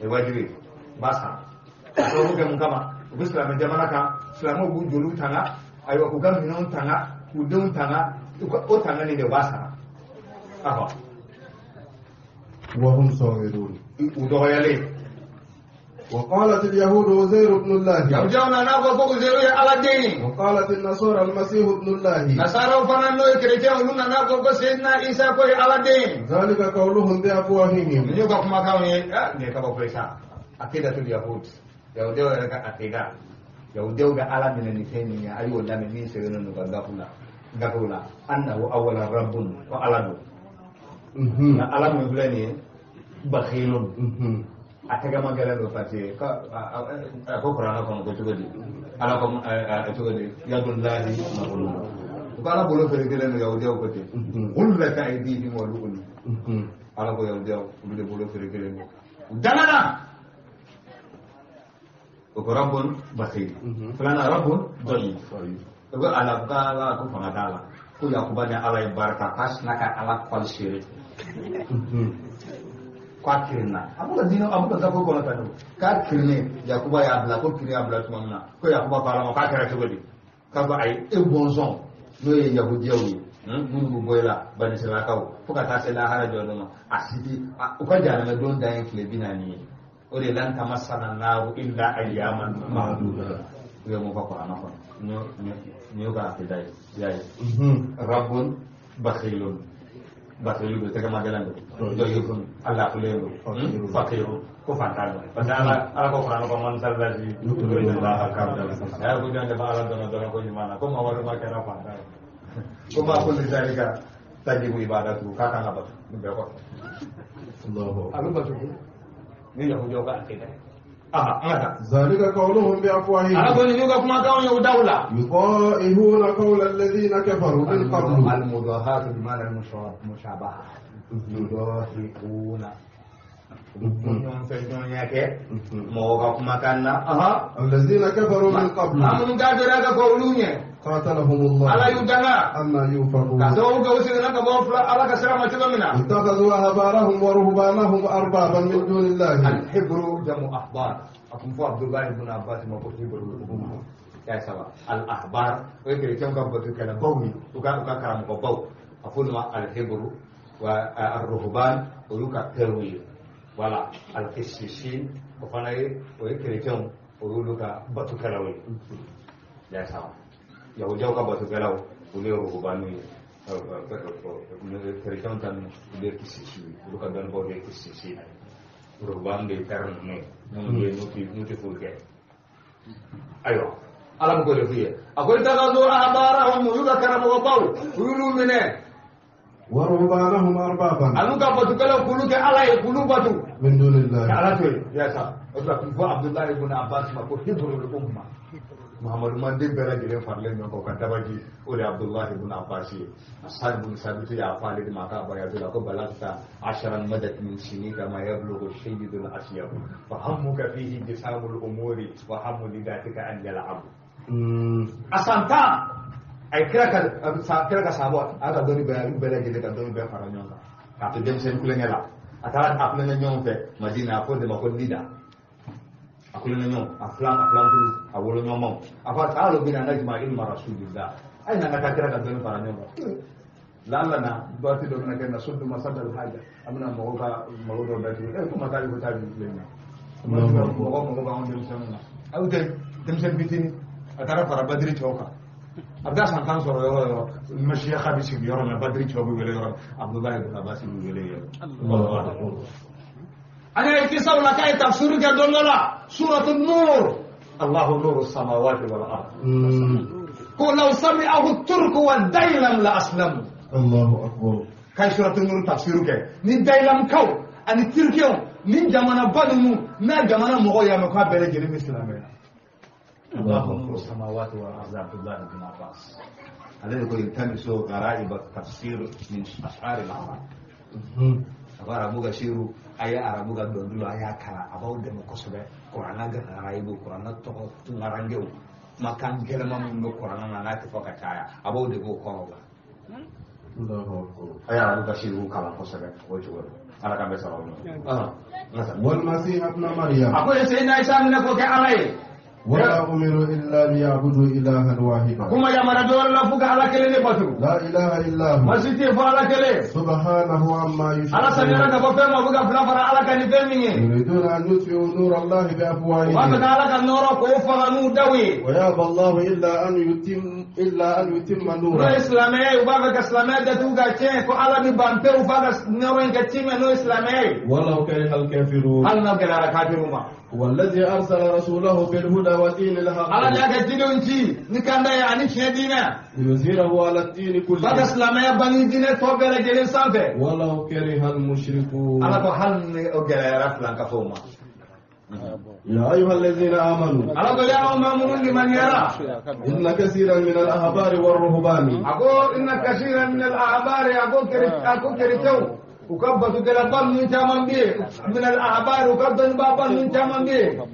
e wajibi basa so ko mun kama u islam jamana ka islamu bu jolu tanga ayo ko gam hinon tanga u don tanga o tanga ni de basa aha وهم صاغرون u do yale وقالت اليهود عزير ابن الله يرجعنا ناقو عزير على الدين وقالت النصارى المسيح ابن الله نصارى فنانو كريتيان لنا ناقو سيدنا عيسى كوي على الدين ذلك قولهم بأفواههم نيوكا كما كاوني ني كابو بريسا عقيدة اليهود يهوديو ركا عقيدة يهوديو دا على من نيتين ايو لا من ني سيرن غاغولا غاغولا انه اول رب وعلد على من بلاني بخيل atega magala do fati ko qur'ana ko jogodi ala ko jogodi yadullahi maqulun ko ala bolo fere gele no yawde ko te ullaka aydihim wa lu'un ala ko yawde ko bolo fere gele no danana ko rabbun bakhil fulana rabbun dhalil ko ala ko fanga dala ko yakubanya ala baraka pas naka ala kwal shiri kwa kirina abuka dino abuka zako ko nata no ka kirine yakuba ya abla ko kiri abla tumana ko yakuba bala ka kara tugodi ka ba ai e bonzon no ye yahudiya wi mun bu boyla bani sala kaw fuka ta sala hara jodo ma asidi o ka jana me don dayin fle binani o de lan tamassana naru illa ayyaman ma'duda yo mo ko ana ko nyo ga te dai yayi rabbun bakhilun bakhilun te ka magalan do yukun Allah kulelu fakiru ko fantalo padala ala ko qur'an ko man sallaji Allah kabda ya ko jande ba ala do ko imana ko ma waru ma kera fantalo ko ma ko lidalika tajibu ibadatu ka kan abatu be ko Allahu alu batu ni ya ko joga akida ذلك قولهم بأفواههم يضائعون قول الذين كفروا من قبل المضاهاة بمعنى المشابهة يضاهئون الذين كفروا من قبل قاتلهم الله أما يوفقون اتخذوا أحبارهم ورهبانهم أربابا من دون الله. الحبر جمع أحبار أكون فو عبد الله بن عباس ما كنت حبر يا سوا الأحبار ويكري كم كم بتكلم بوي وكان كلام بوي أقول ما الحبر والرهبان ويوكا تروي ولا القسيسين وفناي ويكري كم ويوكا بتكلم يا سوا Yahudiya ka batu galau ule ruhubanu kerjaan kan ule kisisi bukan dan bawa kisisi ruhuban de karena ne nuti fulke ayo alam ko lefiye akwai tagazu ahbarahum yuga karamu baw yulu mine wa ruhbanahum arbaban aluka batu galau kulu ke alai kulu batu min dunillah ala to ya sa Abdullah ibn Abbas ma ko hibrul umma Muhammad Mandin bela jere farle no ko katabaji ole Abdullah ibn Abbas asal bin sabit ya fali maka bayatu ko balagta 10 madad min sini kama yablughu shaydul asyab fa hammuka fihi jisamul umuri wa hammu lidatika an yal'ab asanta ay kira ka sabot aga doni bela jere ka doni be faranyo ka to dem sen kulengela atara apna nyon fe Madina ko de mako lida akulina nyo aflan tu awolo nyomong apa kalau bina najma ilma rasulillah ay na nakakira ka doon para nyo lalla na bati do na kana suddu masadal haja amna mo do dati ko makali ko tabi lena mo ba on dem sanna au dem sen bitini atara para badri choka abda san kan soro yo mashiyakha bi sigi yoro na badri chobi wele yoro Abdullah ibn Abbas bi wele yoro ana kisau la kai tafsir ke dongola suratul nur Allahu nuru samawati wal ard ko law sami'ahu turku wa dailam la aslamu Allahu akbar kai suratul nur tafsir ke ni dailam kaw ani tirkiyo ni jamana banu na jamana mo ya me ka bele jeli islamé Allahu nuru samawati wal ard Abdullah ibn Abbas alladhi ko yantamisu gharaib tafsir min ash'ar al-arab abara buga shiru aya arabuga dondulo aya kala abaw dem ko sobe qur'ana ga raibu qur'ana to ngarange makan gelama mun qur'ana na ta foka taya abaw de go ko ba aya arabuga shiru kala ko sobe ko jowo ala kambe sawo wal masih ibn maryam akoy sayna isa min ko ke alay ولا أمروا إلا ليعبدوا إلها واحدا كما يا مرادور لا فوق على كلمة باتو لا إله إلا هو ما سيتي فعل كلمة سبحانه عما يشركون على سنيرة كبر ما بقى فلا فرع على كلمة فهمني يريدون أن يطفئوا نور الله بأفواههم ما بقى على النور كوفا نور دوي ويابى الله إلا أن يتم نوره إسلامي وبابك إسلامي ده توقع شيء كعلى ببانته وبابك نورين كتيم نو إسلامي ولو كره الكافرون هل نقدر على كافرون والذي أرسل رسوله بالهدى ودين الحق على جاك تدونتي نكاندا يعني شدينا ليظهره على الدين كله بعد إسلامي بني دين توبة لجل سامفه ولو كره المشركون على كهل نقدر رفلان كفوما يا أيها الذين آمنوا على كل يوم مؤمن لمن يرى إن كثيرا من الأحبار والرهبان أقول إن كثيرا من الأحبار أقول كريتو وكبت كلابان من تمام بيه من الأحبار وكبت بابان من تمام بيه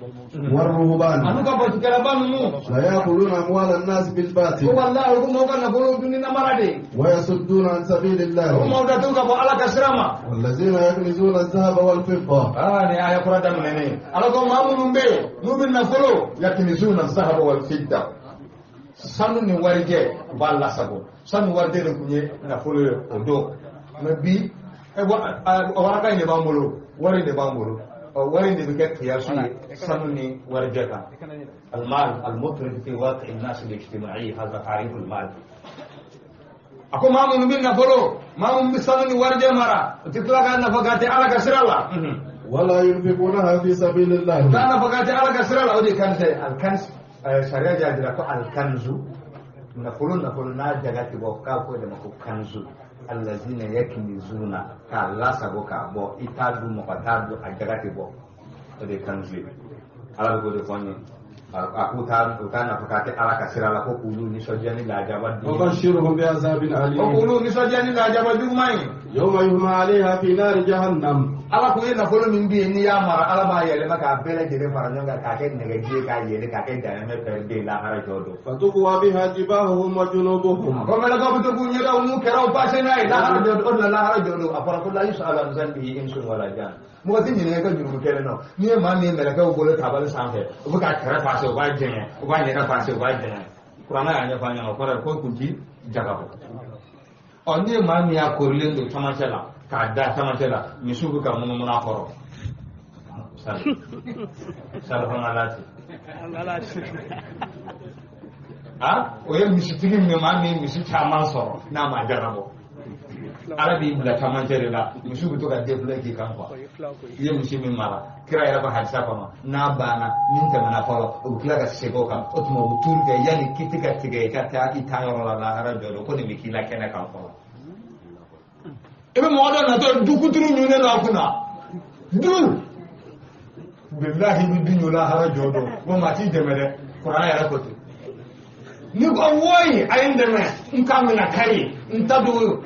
والرهبان أنا كبت كلابان مو لا يأكلون أموال الناس بالباطل والله هم كان نقولوا دنيا مرادي ويصدون عن سبيل الله هم ودتوك أبو على كسرما والذين يكنزون الذهب والفضة يا قرادة مني على كم ما من بيه نبي نقولوا يكنزون الذهب والفضة سنو نورجة بالله سبو سنو ورجة نكوني نقولوا ودو نبي waraka ne ba mulo wari ne ba mulo wari ne bike kiyasu sanni warjaka المال المطرد في واقع الناس الاجتماعي هذا تعريف المال ako mamun bin na folo mamun bi sanni warje mara titlaga na fagati ala kasrala ولا ينفقونها في سبيل الله kana fagati ala kasrala odi kanse al kans sharia jadira ko al kanzu na folo na jagati bo ka ko de ko kanzu allazina yaknizuna ka lasa go ka bo itadu mo patadu agati bo de kanzi ala go de fonni aku tan fakate ala kasira la ko kulu ni sojani la jabad وبشرهم بعذاب أليم ko kulu ni sojani la jabad dumai يوم يهمى عليها في نار جهنم ala ko ina folo min bi ni ya mara ala ba yele maka bele de fara nyanga ka ke ne ge ka yele ka ke dana me per de la hara jodo فتقوى بها جباههم وجنوبهم ko mela ko to ku nyira mu kera o pase nai la hara jodo la hara jodo apara ko la yusa ala zambi insun wala jan mo tin ni ka juru kele no ni ma ni mela ka o bolo tabal sanfe o ka kera pase o ba jenye o ba ni ka pase o ba jenye kurana ya nya fanya ko kunti jagabo oni ma mi ya korlendo tamachela ka da tamachela mi subu ka mun muna koro sal honalati o ye misitigi mi ma mi misi caman sɔrɔ n'a ma jarabo ala b'i bila tamacere la misi bɛ to ka développer k'i kan quoi i ye misi min mara kira yɛrɛ ka hadisa kɔnɔ n'a banna min tɛmɛna fɔlɔ o bɛ tila ka segin o kan o tuma o bɛ tuuru kɛ yanni kiti ka tigɛ i ka taa i taa yɔrɔ la lahara jɔ don ko nin bɛ k'i la kɛnɛ kan fɔlɔ i bɛ mɔgɔ dɔ natɔ du kuturu ɲunnen don a kunna du bilahi i bɛ du ɲun lahara jɔ don ko maa t'i dɛmɛ dɛ kuran yɛrɛ ko ten ni ko woyi ayin dɛmɛ n ka mina kari n ta dugu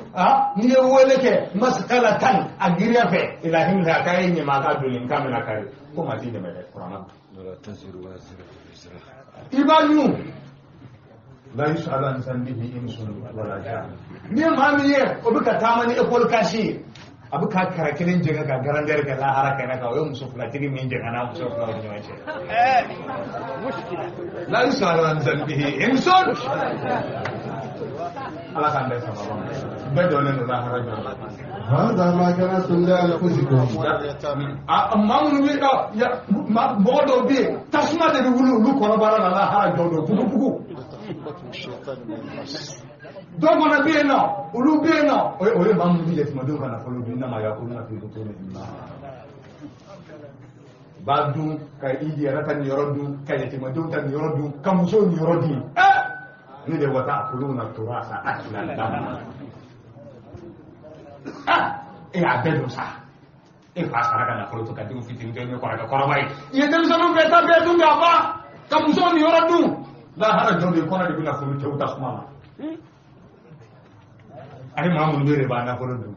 ni ye wele kɛ masakala tan a giriya fɛ ilahi la ka ye ɲɛma ka doni n ka mina kari ko maa t'i dɛmɛ dɛ kuranna i b'a ɲu la yus'alu an dhanbihi insun wala jan ni maa min ye o bɛ ka taama ni école kasi ye a bɛ ka kara kelen jɛngɛ ka garangɛrɛ kɛ lahara kɛnɛ kan o ye muso filatigi min jɛngɛ n'a muso filaw ni ɲɔgɔn cɛ la yus'alu an dhanbihi insun ala k'an bɛɛ sababa bɛɛ dɔnnen don lahara jɔ هذا ما كنتم لأنفسكم maa minnu bɛ mɔgɔ dɔw bɛ yen tasuma de bɛ wuli olu kɔnɔbara la lahara jɔ don bugubugu dɔw fana bɛ yen nɔ olu bɛ yen nɔ o ye maa minnu bɛ yatimadenw ka nafolo dun n'a ma yakulu na fi butuni ba dun ka idi rata ni yoro dun ka yatima dun ta ni yoro dun ka muso ni yoro dun ni de wata akuluna turasa aklan dam ya bedo sa e fa sara kana ko to ka dum fitin de ko ka ko bai ye dem sanu be ta be dum ga fa ka muso ni yoro dun la hara jonde ko na de bina fulu te uta kuma ai mamun bere ba na ko dum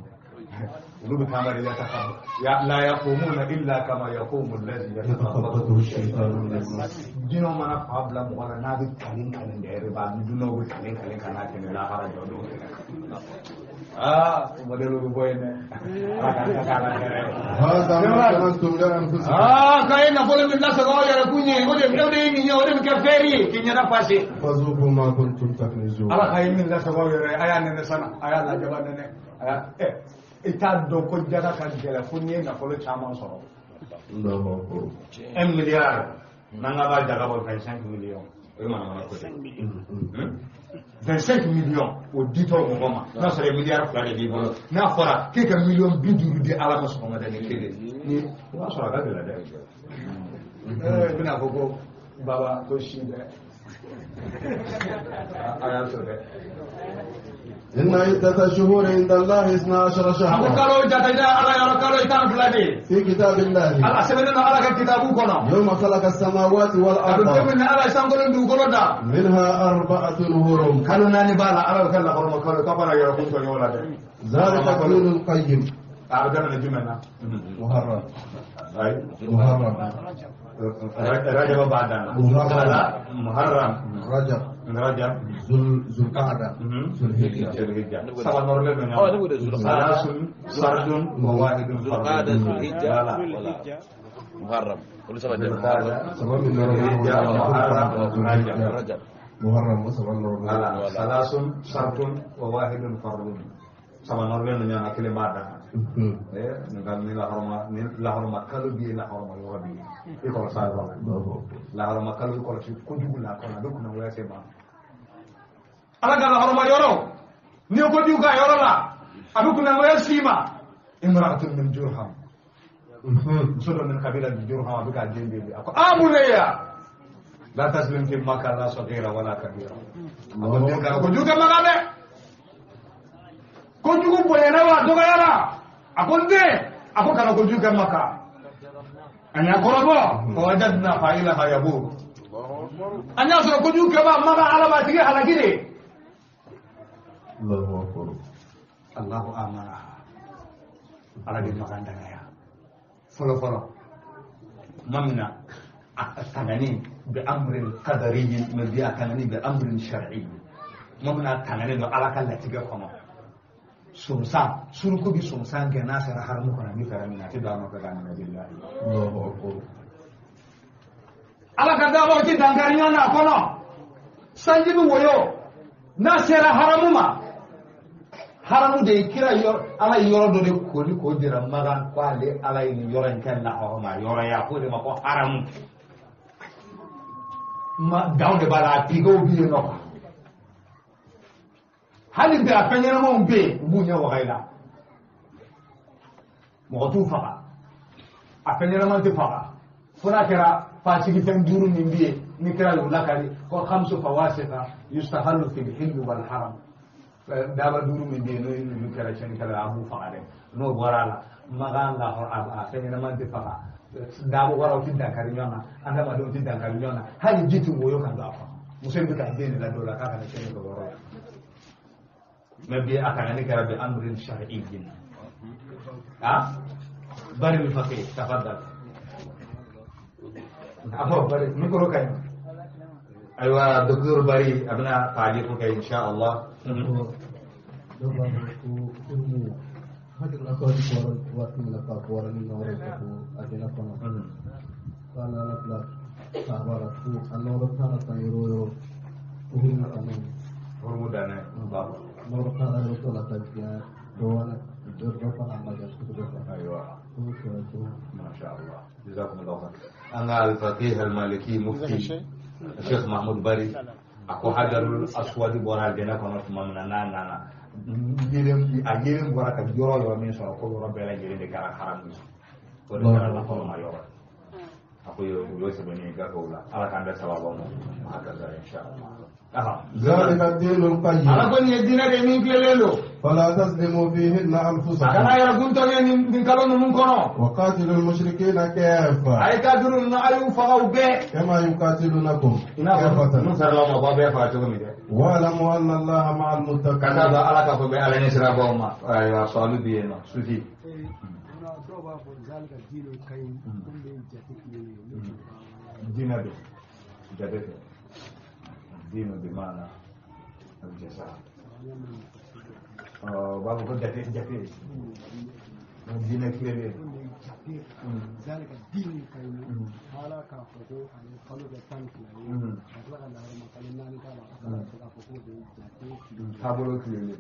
ulu kama ila takab ya la yaqumuna illa kama yaqumu alladhi yatakhabbathu ash-shaytanu min al-mas dino mana problem wala na bi kalin kalin de ba duno bi kalin kalin kana ke la hara jodo modelo bu boyne kay na bolo min nasa ko yara kunye ngode ngode ni nyore mi kaferi kinya na pasi fazuku ma kuntum taknizun ala kay min nasa ko yara aya ne sana aya la jabane ne aya ita do ko jaga kan jela funye na ko chama soro 1 milliard nanga ba jaga bo 25 millions e mana ko 25 millions o dito mo goma na sere milliard fla de bolo na fora ke ka million biduru de ala maso ma de kele ni wa sora ga de la de bina ko baba ko shinde aya so de إن عدة الشهور عند الله 12 شهرا في كتاب الله يوم خلق السماوات والأرض منها 4 هرم ذلك الدين القيم محرم رجب بعدنا رجب ذو القعدة ذو الهجة سبع نورله من ثلاث سرد وواحد ذو القعدة ذو الهجة محرم كل سبع رجب محرم وسبع نورله ثلاث سرد وواحد فرد سبع نورله من أكل بعدنا نقول لا حرمة كلو بي لا حرمة يوربي يقول صاحب لا حرمة كلو يقول شيء كجوب لا كنا دكنا ويا سما ala gala horma yoro ni ko diuga yoro la adukuna waya sima imra'atun min jurham solo min kabila min jurham abuka jende bi ako amuneya la taslim fi makka la saghira wala kabira ko juga magade ko jugu boyena wa doga yara akonde ako kana ko juga makka anya korobo ko wajadna fa'ilaha yabu anya so ko juga ba maga alama tige halagire Allahu Akbar. Allahu amara. Ala di makandanga ya. Follow. Mamna tanani bi amrin qadariyyin mabia tanani bi amrin shar'i. Mamna tanani do ala kala tiga kono. Sumsa suruku bi sumsa ngena sara haramu kono mi faramina ti do ma ka kana billahi. Allahu Akbar. Ala kada bo ti dangarinya na kono. Sanjibu woyo na sara haramu ma. haramu de kira yor ala yoro do de ko ni ko dira magan ko ale ala ni yoran kan na o ma yoro ya ko de ma ko haramu ma dawnde bala tigo bi no hali de apenya mo be bu nya wa hayla mo tu fa apenya man te fa funa kira fasiki tan duru ni biye ni kira lu lakali ko khamsu fawasita yustahallu fil hilm wal haram daba duru min de no kala chen kala abu faade no borala maganga hor aba fenya man te fa dabo wara tidda kari nyona anda ma do tidda kari nyona hali jitu moyo kan dafa musembe ka deni la dola ka kana chen ko wara nabi akana ni kara bi amrin shar'iyyin ha bari mi fakir tafaddal abo bari mikro kay aywa doktor bari abna taji ko kay insyaallah hadir asali kuara waktu melaka kuara ni orang itu ada apa nak? Kalau nak sahabat tu, anor thana tayro uhun kami. hormudane baba Anor thana itu lah tanya doa berapa lama dah sudah berapa? aywa Itu masyaallah jazakumullah ana al-faqih al-maliki mufti Sheikh Mahmud Bari aku hadarul aswad boral dena kono mamna nana yelem bora ka joro yo min so ko ro bela jere de kala haram ni ko de kala ko ma yo ko yo sabani ga kaula ala kan da sababa mu haka za insha Allah ذلك الدين القيم ala ko ni dina de min kelelo فلا تظلموا فيهن kana أنفسكم ya gunto ni min kalo mun kono وقاتلوا المشركين كافة ay ka durun na ayu fa be كما يقاتلونكم ina fa mun كافة sarla ma ba be fa to mi de واعلموا أن الله مع kata المتقين ba ala ka ko be ala ni sira ba ma ay wa salu bi no sufi dina de jade dino bi mana al jaza babu ko jate dina kire ذلك الدين القيم على كافته عن قلب التنكي أطلق الله رحمة الله تعالى كافته tabolo kire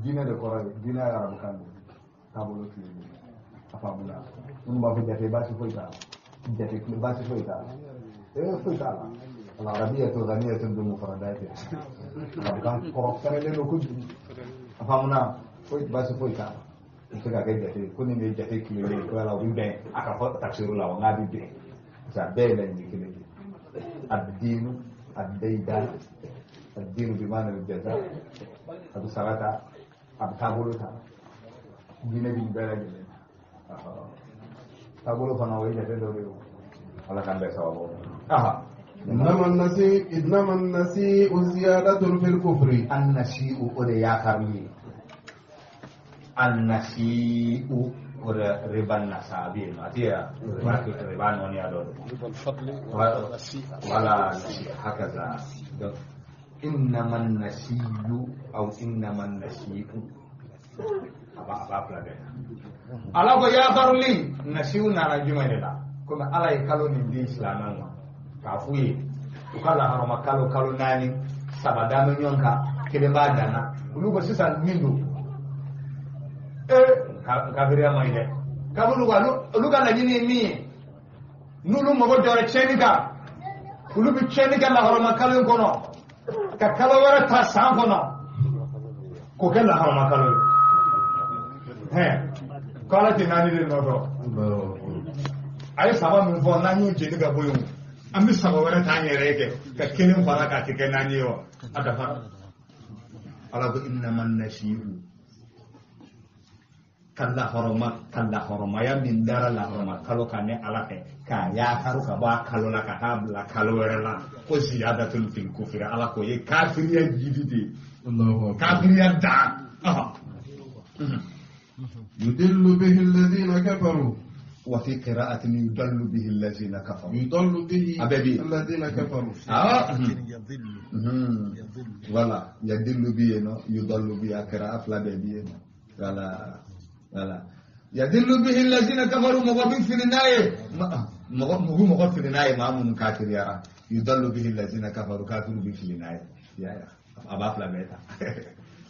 dina de koray dina ya rabu kan tabolo kire afamuna mun ba ko jate ba ci foita jate ba ci foita foita al arabiyatu ghaniyatun bi mufradatiha kan ko kare le ko afamuna foita ba ci foita ita ga gaida te kuni ne jate kile ko la wimbe aka fa tafsiru la wanga bi be sa be la ni kile ad-din ad-dayda ad-din bi ma'na al-jaza abu sarata ab tabuluta dine bi be la gele tabulu fa na way jate do yo ala kan be sawo إنما النسيء زيادة في الكفر an-nasi'u ode yakarni annasi'u ora riban nasabi matiya riban woni ado wala nasi'a hakaza innaman nasiyu aw innaman nasi'u aba plage ala ko ya barli nasi'u na jumane da kuma ala e kalo ni di islaman wa ka fuyi kala harama kalo nani sabadano nyonka kede badana ulugo sisa mindo kafiria maide kabulu ga luga na jini mi nulu mogo jore chenika ulubi chenika la horoma kalo kono ka kalo wara ta san kono ko kala horoma kalo kala tinani de noto ay saba min fo nanyu chenika boyo ambi saba wara ta nyere ke ka kenin fara ka tike nani yo adafa ala ko innaman nashi'u kalla horoma ya min dara la horoma kalo kane alake ka ya karu ka ba kalo la ka habla kalo wala ko ziyadatul fil kufri ala ko ye kafiriya jidide Allahu akbar kafiriya da يدل به الذين كفروا wa fi qira'atin yudallu bihi allazina kafaru يضل به أبدي. الذين كفروا wala yadillu bihi no yudallu bihi qira'at la bihi no wala yadillu bihi allazina kafaru mughabin fi naye mughabin fi naye mamun kafir yara yudallu bihi allazina kafaru kafiru bi fi naye ya abaf la beta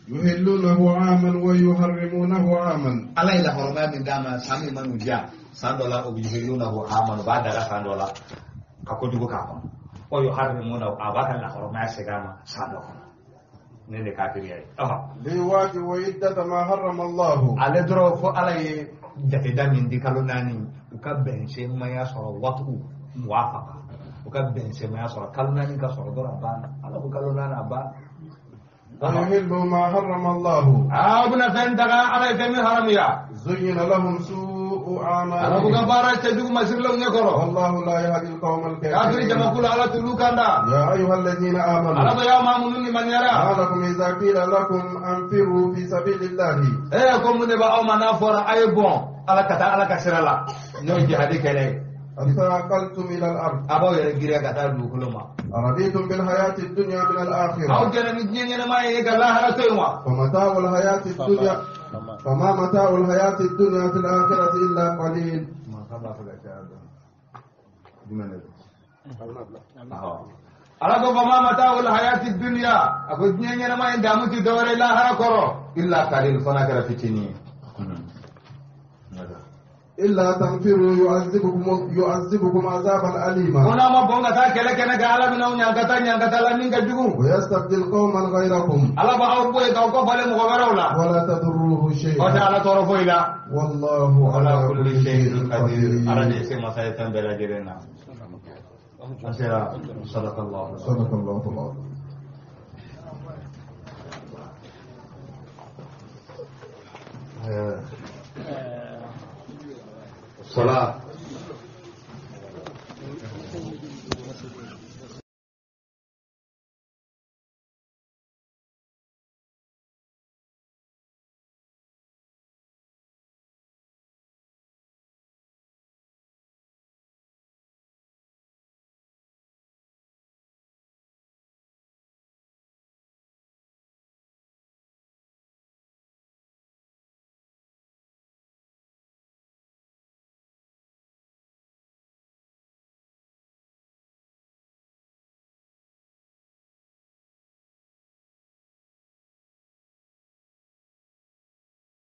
يهلونه عاما ويحرمونه عاما ala ila horma min dama sami manu ja sandola o yuhillunahu amanu ba'da la sandola kakodugo kafa o yuharrimuna abaka la horma segama sandola nene kafir yayi ليواجه وعدة ما حرم الله ale doro fo ala ye jate da min di kalo nani u ka bɛn se ma ya sɔrɔ watu muwafaqa u ka bɛn se ma ya sɔrɔ kalo nani ka sɔrɔ dɔrɔn a banna ala ko kalo nani a banna ويحل ما حرم الله buna fɛn daga ala ye fɛn min haramuya زين لهم سوء ala ko ka أعمالهم baara cɛ jugu masirilaw ɲɛ kɔrɔ والله لا يهدي القوم kafiri الكافرين jamakulu ala tulu kanda يا أيها الذين ala آمنوا ko ya mamunu ni maniyara ما لكم إذا قيل لكم أنفروا في سبيل الله ko mun ne ba aw ma n'a fɔra a ye bɔn ala ka taa ala ka sira la n'o jihadi kɛlɛ أثاقلتم إلى الأرض a b'aw yɛrɛ giriya ka taa dugukolo ma أرضيتم بالحياة الدنيا من aw الآخرة jɛra ni diɲɛ ɲɛnama ye ka lahara to yen wa فمتاع الحياة الدنيا فما متاع الحياة الدنيا في الآخرة إلا قليل ala ko fama mata'ul hayati dunya ako diɲɛ ɲɛnama ye damu ti dɔwɛrɛ lahara kɔrɔ illa qalil fana kɛra fitini إلا تنفروا يعذبكم عذابا أليما ona ma bonga ta kele kene ga ala mina nyangata la ninga jugu ويستبدل قوما غيركم ala ba aw boy ga ko bale mo garawla ولا تضروه o ta شيئا ala toro foila والله ala على kulli كل shay'in شيء qadir قدير araje se masaya tambela jirena asira sallallahu صدق الله العظيم salat